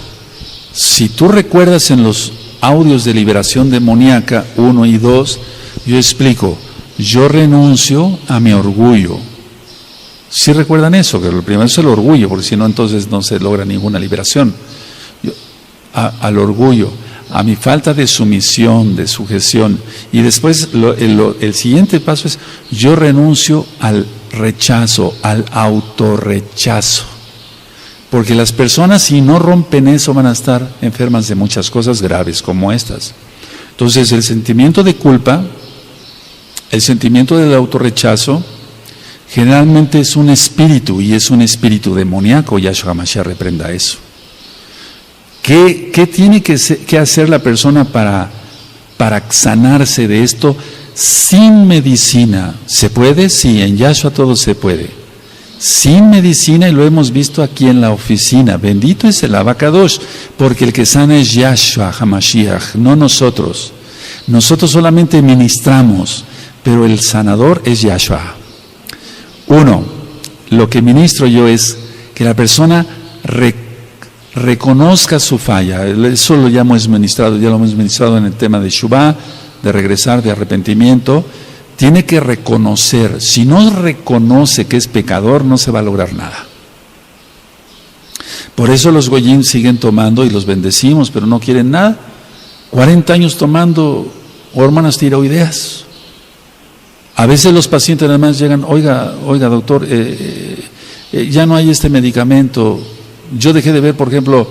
Si tú recuerdas en los audios de liberación demoníaca 1 y 2, yo explico, yo renuncio a mi orgullo. ¿Sí recuerdan eso? Que lo primero es el orgullo, porque si no, entonces no se logra ninguna liberación. Al orgullo, a mi falta de sumisión, de sujeción. Y después el siguiente paso es, yo renuncio al rechazo, al autorrechazo. Porque las personas, si no rompen eso, van a estar enfermas de muchas cosas graves como estas. Entonces, el sentimiento de culpa, el sentimiento del autorrechazo, generalmente es un espíritu, y es un espíritu demoníaco. Yahshua HaMashiach reprenda eso. ¿Qué tiene que hacer la persona para sanarse de esto sin medicina? ¿Se puede? Sí, en Yahshua todo se puede. Sin medicina, y lo hemos visto aquí en la oficina. Bendito es el Abacadosh, porque el que sana es Yahshua HaMashiach, no nosotros. Nosotros solamente ministramos, pero el sanador es Yahshua. Uno, lo que ministro yo es que la persona reconozca su falla. Eso lo ya hemos ministrado en el tema de Shuvah, de regresar, de arrepentimiento. Tiene que reconocer. Si no reconoce que es pecador, no se va a lograr nada. Por eso los goyim siguen tomando y los bendecimos, pero no quieren nada. 40 años tomando hormonas tiroideas. A veces los pacientes además llegan, oiga doctor, ya no hay este medicamento. Yo dejé de ver, por ejemplo,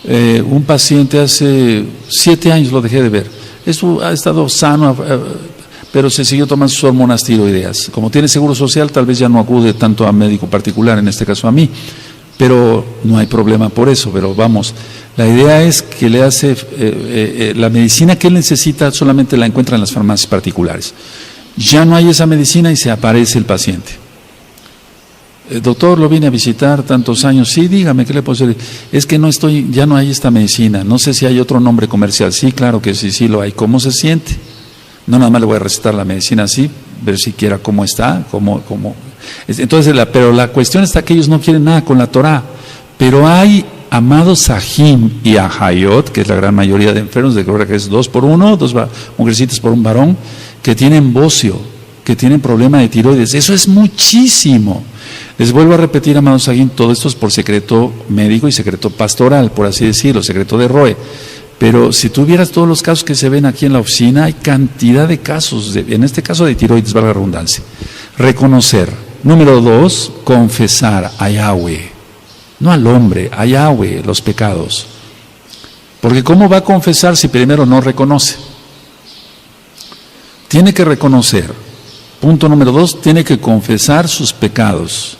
un paciente hace 7 años lo dejé de ver. Esto ha estado sano, pero se siguió tomando sus hormonas tiroideas. Como tiene seguro social, tal vez ya no acude tanto a médico particular, en este caso a mí, pero no hay problema por eso. Pero vamos, la idea es que le hace, la medicina que él necesita solamente la encuentra en las farmacias particulares. Ya no hay esa medicina y se aparece el paciente. Doctor, lo vine a visitar tantos años. Sí, dígame, ¿qué le puedo hacer? Es que ya no hay esta medicina. No sé si hay otro nombre comercial. Sí, claro que sí lo hay. ¿Cómo se siente? No nada más le voy a recetar la medicina así, ver siquiera cómo está, cómo. Entonces, pero la cuestión está que ellos no quieren nada con la Torah. Pero hay amados Ahim y Ahayot, que es la gran mayoría de enfermos, de que es 2 por 1, 2 mujercitas por un varón, que tienen bocio, que tienen problema de tiroides. Eso es muchísimo. Les vuelvo a repetir, amados Ahim, todo esto es por secreto médico y secreto pastoral, por así decirlo, secreto de Roe. Pero si tú vieras todos los casos que se ven aquí en la oficina, hay cantidad de casos, en este caso de tiroides, valga la redundancia. Reconocer. Número 2, confesar a Yahweh. No al hombre, a Yahweh, los pecados. Porque ¿cómo va a confesar si primero no reconoce? Tiene que reconocer. Punto número 2, tiene que confesar sus pecados.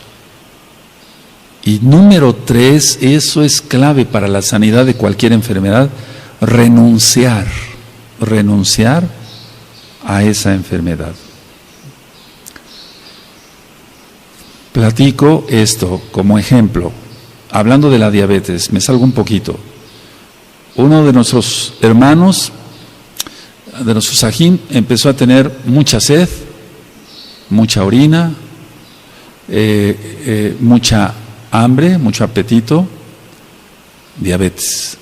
Y número 3, eso es clave para la sanidad de cualquier enfermedad, renunciar a esa enfermedad. Platico esto como ejemplo, hablando de la diabetes, me salgo un poquito. Uno de nuestros hermanos, de nuestros Ahim, empezó a tener mucha sed, mucha orina, mucha hambre, mucho apetito, diabetes.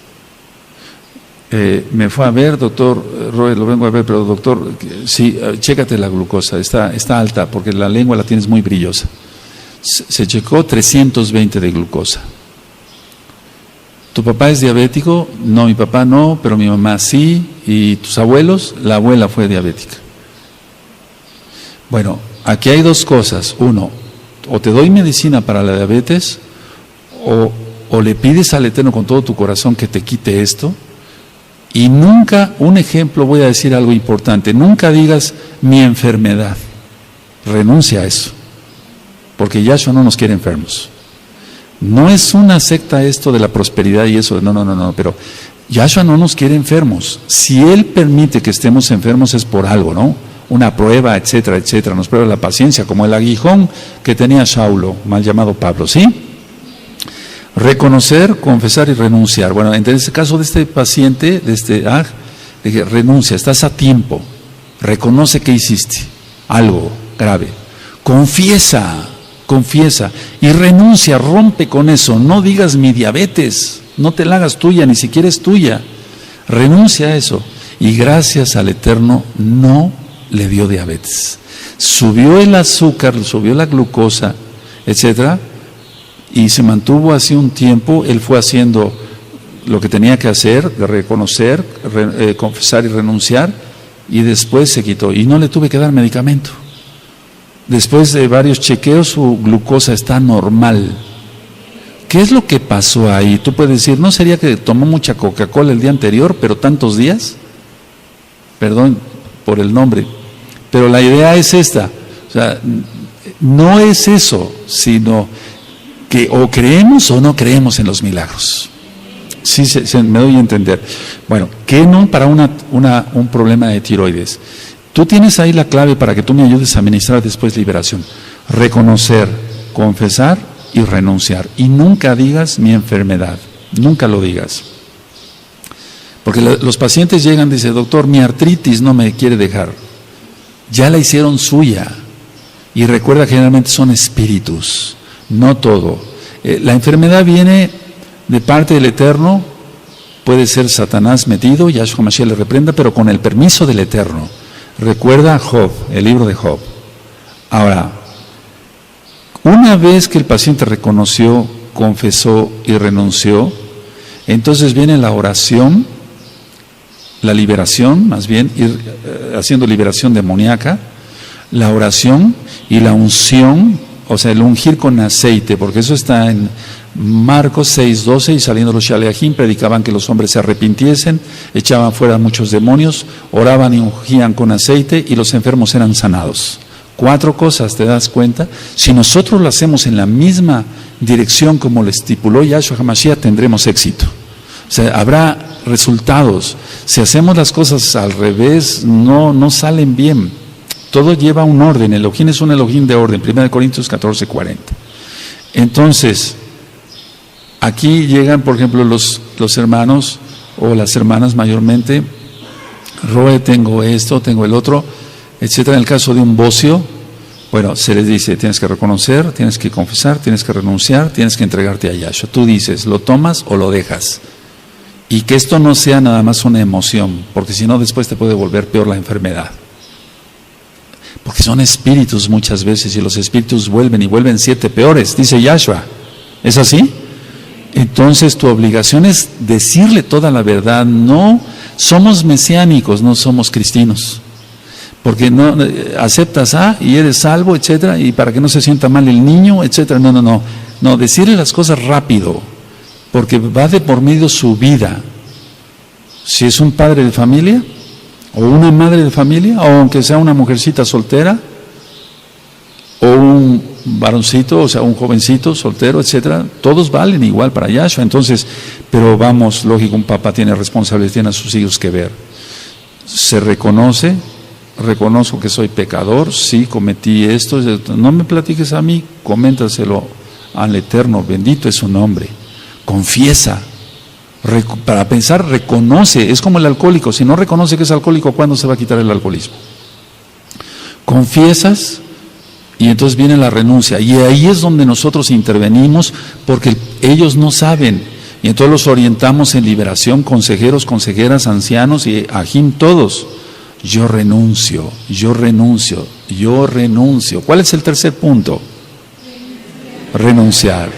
Me fue a ver, doctor Roy, lo vengo a ver, pero doctor, sí, chécate la glucosa, está alta porque la lengua la tienes muy brillosa. Se checó 320 de glucosa. ¿Tu papá es diabético? No, mi papá no, pero mi mamá sí. ¿Y tus abuelos? La abuela fue diabética. Bueno, aquí hay dos cosas. Uno, o te doy medicina para la diabetes, o le pides al Eterno con todo tu corazón que te quite esto, Y nunca, un ejemplo, voy a decir algo importante, nunca digas mi enfermedad. Renuncia a eso, porque Yahshua no nos quiere enfermos. No es una secta esto de la prosperidad y eso, no, pero Yahshua no nos quiere enfermos. Si Él permite que estemos enfermos es por algo, ¿no? Una prueba, etcétera, etcétera. Nos prueba la paciencia, como el aguijón que tenía Saulo, mal llamado Pablo, ¿sí? Reconocer, confesar y renunciar. Bueno, en este caso de este paciente, dije, renuncia, estás a tiempo. Reconoce que hiciste algo grave. Confiesa y renuncia, rompe con eso. No digas mi diabetes, no te la hagas tuya, ni siquiera es tuya. Renuncia a eso. Y gracias al Eterno no le dio diabetes. Subió el azúcar, subió la glucosa, etcétera, y se mantuvo así un tiempo. Él fue haciendo lo que tenía que hacer, de reconocer, confesar y renunciar, y después se quitó. Y no le tuve que dar medicamento. Después de varios chequeos, su glucosa está normal. ¿Qué es lo que pasó ahí? Tú puedes decir, ¿no sería que tomó mucha Coca-Cola el día anterior, pero tantos días? Perdón por el nombre, pero la idea es esta. O sea, no es eso, sino que o creemos o no creemos en los milagros. Sí, me doy a entender. Bueno, ¿qué no para un problema de tiroides? Tú tienes ahí la clave para que tú me ayudes a administrar después liberación. Reconocer, confesar y renunciar. Y nunca digas mi enfermedad, nunca lo digas. Porque los pacientes llegan y dicen, doctor, mi artritis no me quiere dejar. Ya la hicieron suya. Y recuerda, generalmente son espíritus, no todo. La enfermedad viene de parte del Eterno, puede ser Satanás metido, Yahshua Mashiach le reprenda, pero con el permiso del Eterno. Recuerda Job, el libro de Job. Ahora, una vez que el paciente reconoció, confesó y renunció, entonces viene la oración, la liberación, más bien, ir haciendo liberación demoníaca, la oración y la unción, o sea, el ungir con aceite, porque eso está en Marcos 6:12, y saliendo los Shaleachim predicaban que los hombres se arrepintiesen, echaban fuera muchos demonios, oraban y ungían con aceite y los enfermos eran sanados. 4 cosas, ¿te das cuenta? Si nosotros lo hacemos en la misma dirección como lo estipuló Yahshua HaMashiach, tendremos éxito. O sea, habrá resultados. Si hacemos las cosas al revés, no salen bien. Todo lleva un orden. Elohim es un Elohim de orden. 1 Corintios 14:40. Entonces, aquí llegan, por ejemplo, los hermanos o las hermanas mayormente. Roe, tengo esto, tengo el otro, etcétera. En el caso de un bocio, bueno, se les dice, tienes que reconocer, tienes que confesar, tienes que renunciar, tienes que entregarte a Yahshua. Tú dices, ¿lo tomas o lo dejas? Y que esto no sea nada más una emoción, porque si no después te puede volver peor la enfermedad. Porque son espíritus muchas veces, y los espíritus vuelven y vuelven 7 peores, dice Yahshua. ¿Es así? Entonces tu obligación es decirle toda la verdad. No somos mesiánicos, no somos cristinos. Porque no aceptas y eres salvo, etcétera, y para que no se sienta mal el niño, etcétera. No, decirle las cosas rápido, porque va de por medio su vida. Si es un padre de familia, o una madre de familia, o aunque sea una mujercita soltera, o un varoncito, o sea, un jovencito soltero, etcétera, todos valen igual para Yahshua. Entonces, pero vamos, lógico, un papá tiene responsabilidad, tiene a sus hijos que ver. Se reconoce, reconozco que soy pecador, sí, cometí esto, no me platiques a mí, coméntaselo al Eterno, bendito es su nombre. Confiesa. Para pensar, reconoce. Es como el alcohólico. Si no reconoce que es alcohólico, ¿cuándo se va a quitar el alcoholismo? Confiesas y entonces viene la renuncia. Y ahí es donde nosotros intervenimos, porque ellos no saben. Y entonces los orientamos en liberación, consejeros, consejeras, ancianos y ajim todos. Yo renuncio. ¿Cuál es el tercer punto? Renunciar.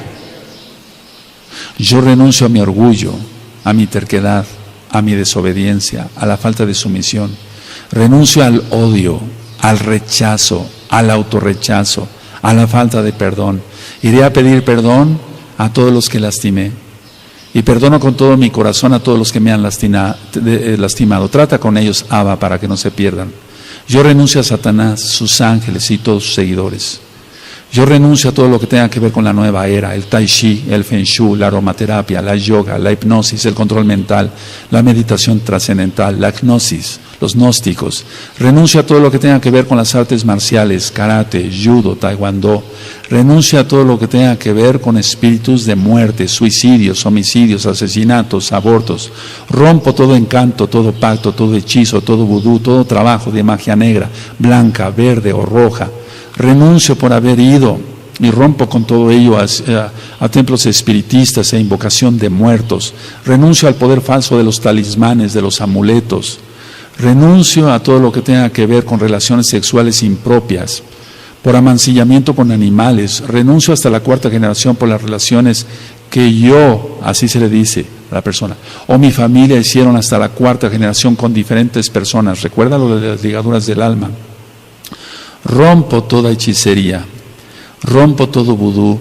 Yo renuncio a mi orgullo, a mi terquedad, a mi desobediencia, a la falta de sumisión. Renuncio al odio, al rechazo, al autorrechazo, a la falta de perdón. Iré a pedir perdón a todos los que lastimé. y perdono con todo mi corazón a todos los que me han lastimado. Trata con ellos, Abba, para que no se pierdan. Yo renuncio a Satanás, sus ángeles y todos sus seguidores. Yo renuncio a todo lo que tenga que ver con la nueva era, el tai chi, el feng shui, la aromaterapia, la yoga, la hipnosis, el control mental, la meditación trascendental, la gnosis, los gnósticos. Renuncio a todo lo que tenga que ver con las artes marciales, karate, judo, taekwondo. Renuncio a todo lo que tenga que ver con espíritus de muerte, suicidios, homicidios, asesinatos, abortos. Rompo todo encanto, todo pacto, todo hechizo, todo vudú, todo trabajo de magia negra, blanca, verde o roja. Renuncio por haber ido y rompo con todo ello a templos espiritistas e invocación de muertos. Renuncio al poder falso de los talismanes, de los amuletos. Renuncio a todo lo que tenga que ver con relaciones sexuales impropias, por amancillamiento con animales. Renuncio hasta la 4ª generación por las relaciones que yo, así se le dice a la persona, o mi familia hicieron hasta la 4ª generación con diferentes personas. Recuerda lo de las ligaduras del alma. Rompo toda hechicería, rompo todo vudú,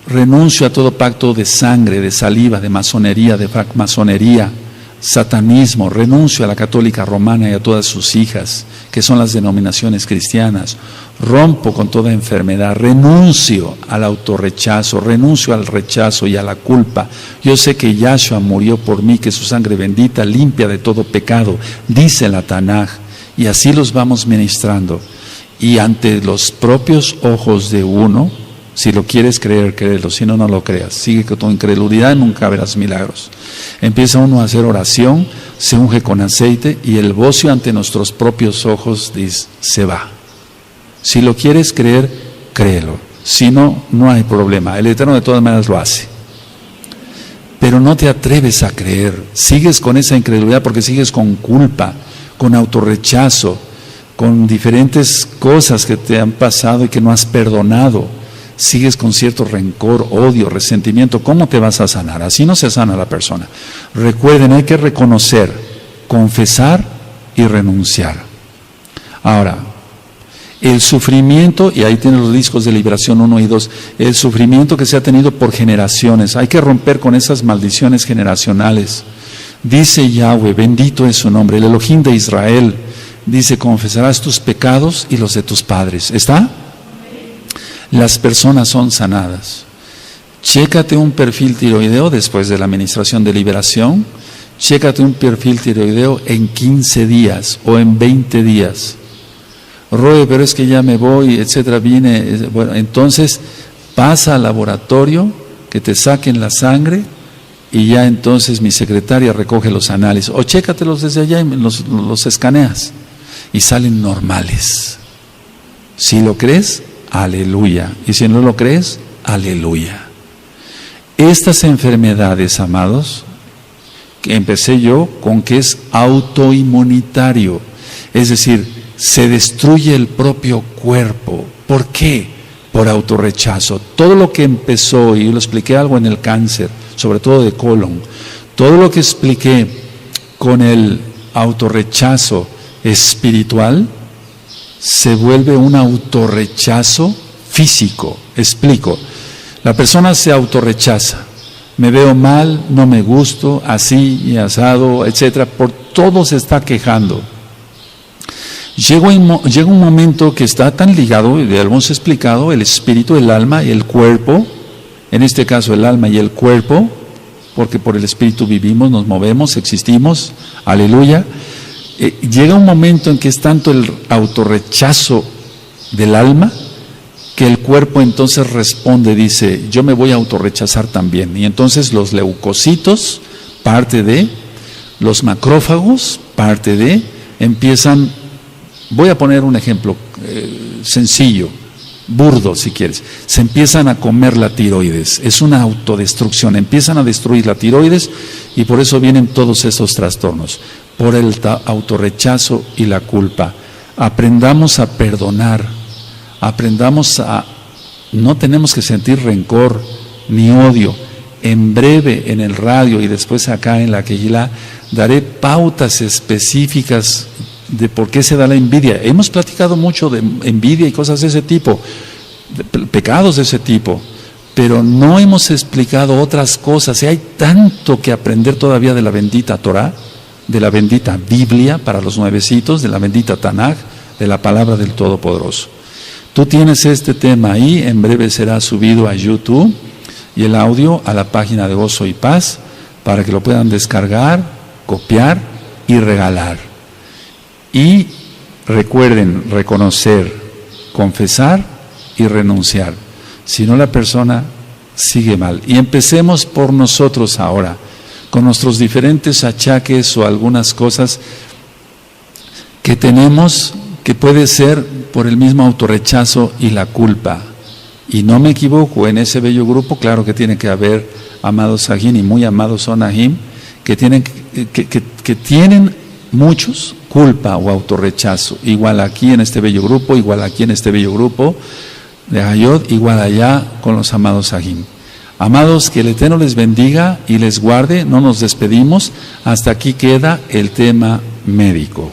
renuncio a todo pacto de sangre, de saliva, de masonería, de francmasonería, satanismo. Renuncio a la católica romana y a todas sus hijas, que son las denominaciones cristianas. Rompo con toda enfermedad, renuncio al autorrechazo, renuncio al rechazo y a la culpa. Yo sé que Yahshua murió por mí, que su sangre bendita limpia de todo pecado, dice la Tanaj, y así los vamos ministrando. Y ante los propios ojos de uno, si lo quieres creer, créelo, si no, no lo creas. Sigue con tu incredulidad y nunca verás milagros. Empieza uno a hacer oración, se unge con aceite y el bocio ante nuestros propios ojos dice, se va. Si lo quieres creer, créelo. Si no, no hay problema. El Eterno de todas maneras lo hace. Pero no te atreves a creer. Sigues con esa incredulidad porque sigues con culpa, con autorrechazo, con diferentes cosas que te han pasado y que no has perdonado. Sigues con cierto rencor, odio, resentimiento. ¿Cómo te vas a sanar? Así no se sana la persona. Recuerden, hay que reconocer, confesar y renunciar. Ahora, el sufrimiento, y ahí tienen los discos de liberación 1 y 2, el sufrimiento que se ha tenido por generaciones, hay que romper con esas maldiciones generacionales. Dice Yahweh, bendito es su nombre, el Elohim de Israel, dice, confesarás tus pecados y los de tus padres. ¿Está? Las personas son sanadas. Chécate un perfil tiroideo después de la administración de liberación. Chécate un perfil tiroideo en 15 días o en 20 días. Roe, pero es que ya me voy, etcétera, viene. Bueno, entonces pasa al laboratorio, que te saquen la sangre y ya entonces mi secretaria recoge los análisis. O chécatelos desde allá y los escaneas. Y salen normales. Si lo crees, aleluya. Y si no lo crees, aleluya. Estas enfermedades, amados, que empecé yo con que es autoinmunitario. Es decir, se destruye el propio cuerpo. ¿Por qué? Por autorrechazo. Todo lo que empezó, y yo lo expliqué algo en el cáncer, sobre todo de colon, todo lo que expliqué con el autorrechazo espiritual se vuelve un autorrechazo físico. Explico. La persona se autorrechaza. Me veo mal, no me gusto, así y asado, etcétera. Por todo se está quejando. Llega un momento que está tan ligado, y ya lo hemos explicado, el espíritu, el alma y el cuerpo. En este caso el alma y el cuerpo, porque por el espíritu vivimos, nos movemos, existimos. Aleluya. Llega un momento en que es tanto el autorrechazo del alma que el cuerpo entonces responde, dice, yo me voy a autorrechazar también. Y entonces los leucocitos, parte de, los macrófagos, parte de, empiezan, voy a poner un ejemplo sencillo, burdo si quieres, se empiezan a comer la tiroides. Es una autodestrucción, empiezan a destruir la tiroides y por eso vienen todos esos trastornos. Por el autorrechazo y la culpa. Aprendamos a perdonar, aprendamos a, no tenemos que sentir rencor ni odio. En breve en el radio y después acá en la Kehilá daré pautas específicas de por qué se da la envidia. Hemos platicado mucho de envidia y cosas de ese tipo, de pecados de ese tipo, pero no hemos explicado otras cosas. Y hay tanto que aprender todavía de la bendita Torah, de la bendita Biblia para los nuevecitos, de la bendita Tanaj, de la palabra del Todopoderoso. Tú tienes este tema ahí, en breve será subido a YouTube y el audio a la página de Gozo y Paz para que lo puedan descargar, copiar y regalar. Y recuerden reconocer, confesar y renunciar. Si no, la persona sigue mal. Y empecemos por nosotros ahora, con nuestros diferentes achaques o algunas cosas que tenemos, que puede ser por el mismo autorrechazo y la culpa. Y no me equivoco, en ese bello grupo, claro que tiene que haber amados Sahim y muy amados Sonahim, que tienen muchos culpa o autorrechazo. Igual aquí en este bello grupo, igual aquí en este bello grupo de Hayot, igual allá con los amados Sahim. Amados, que el Eterno les bendiga y les guarde. No nos despedimos. Hasta aquí queda el tema médico.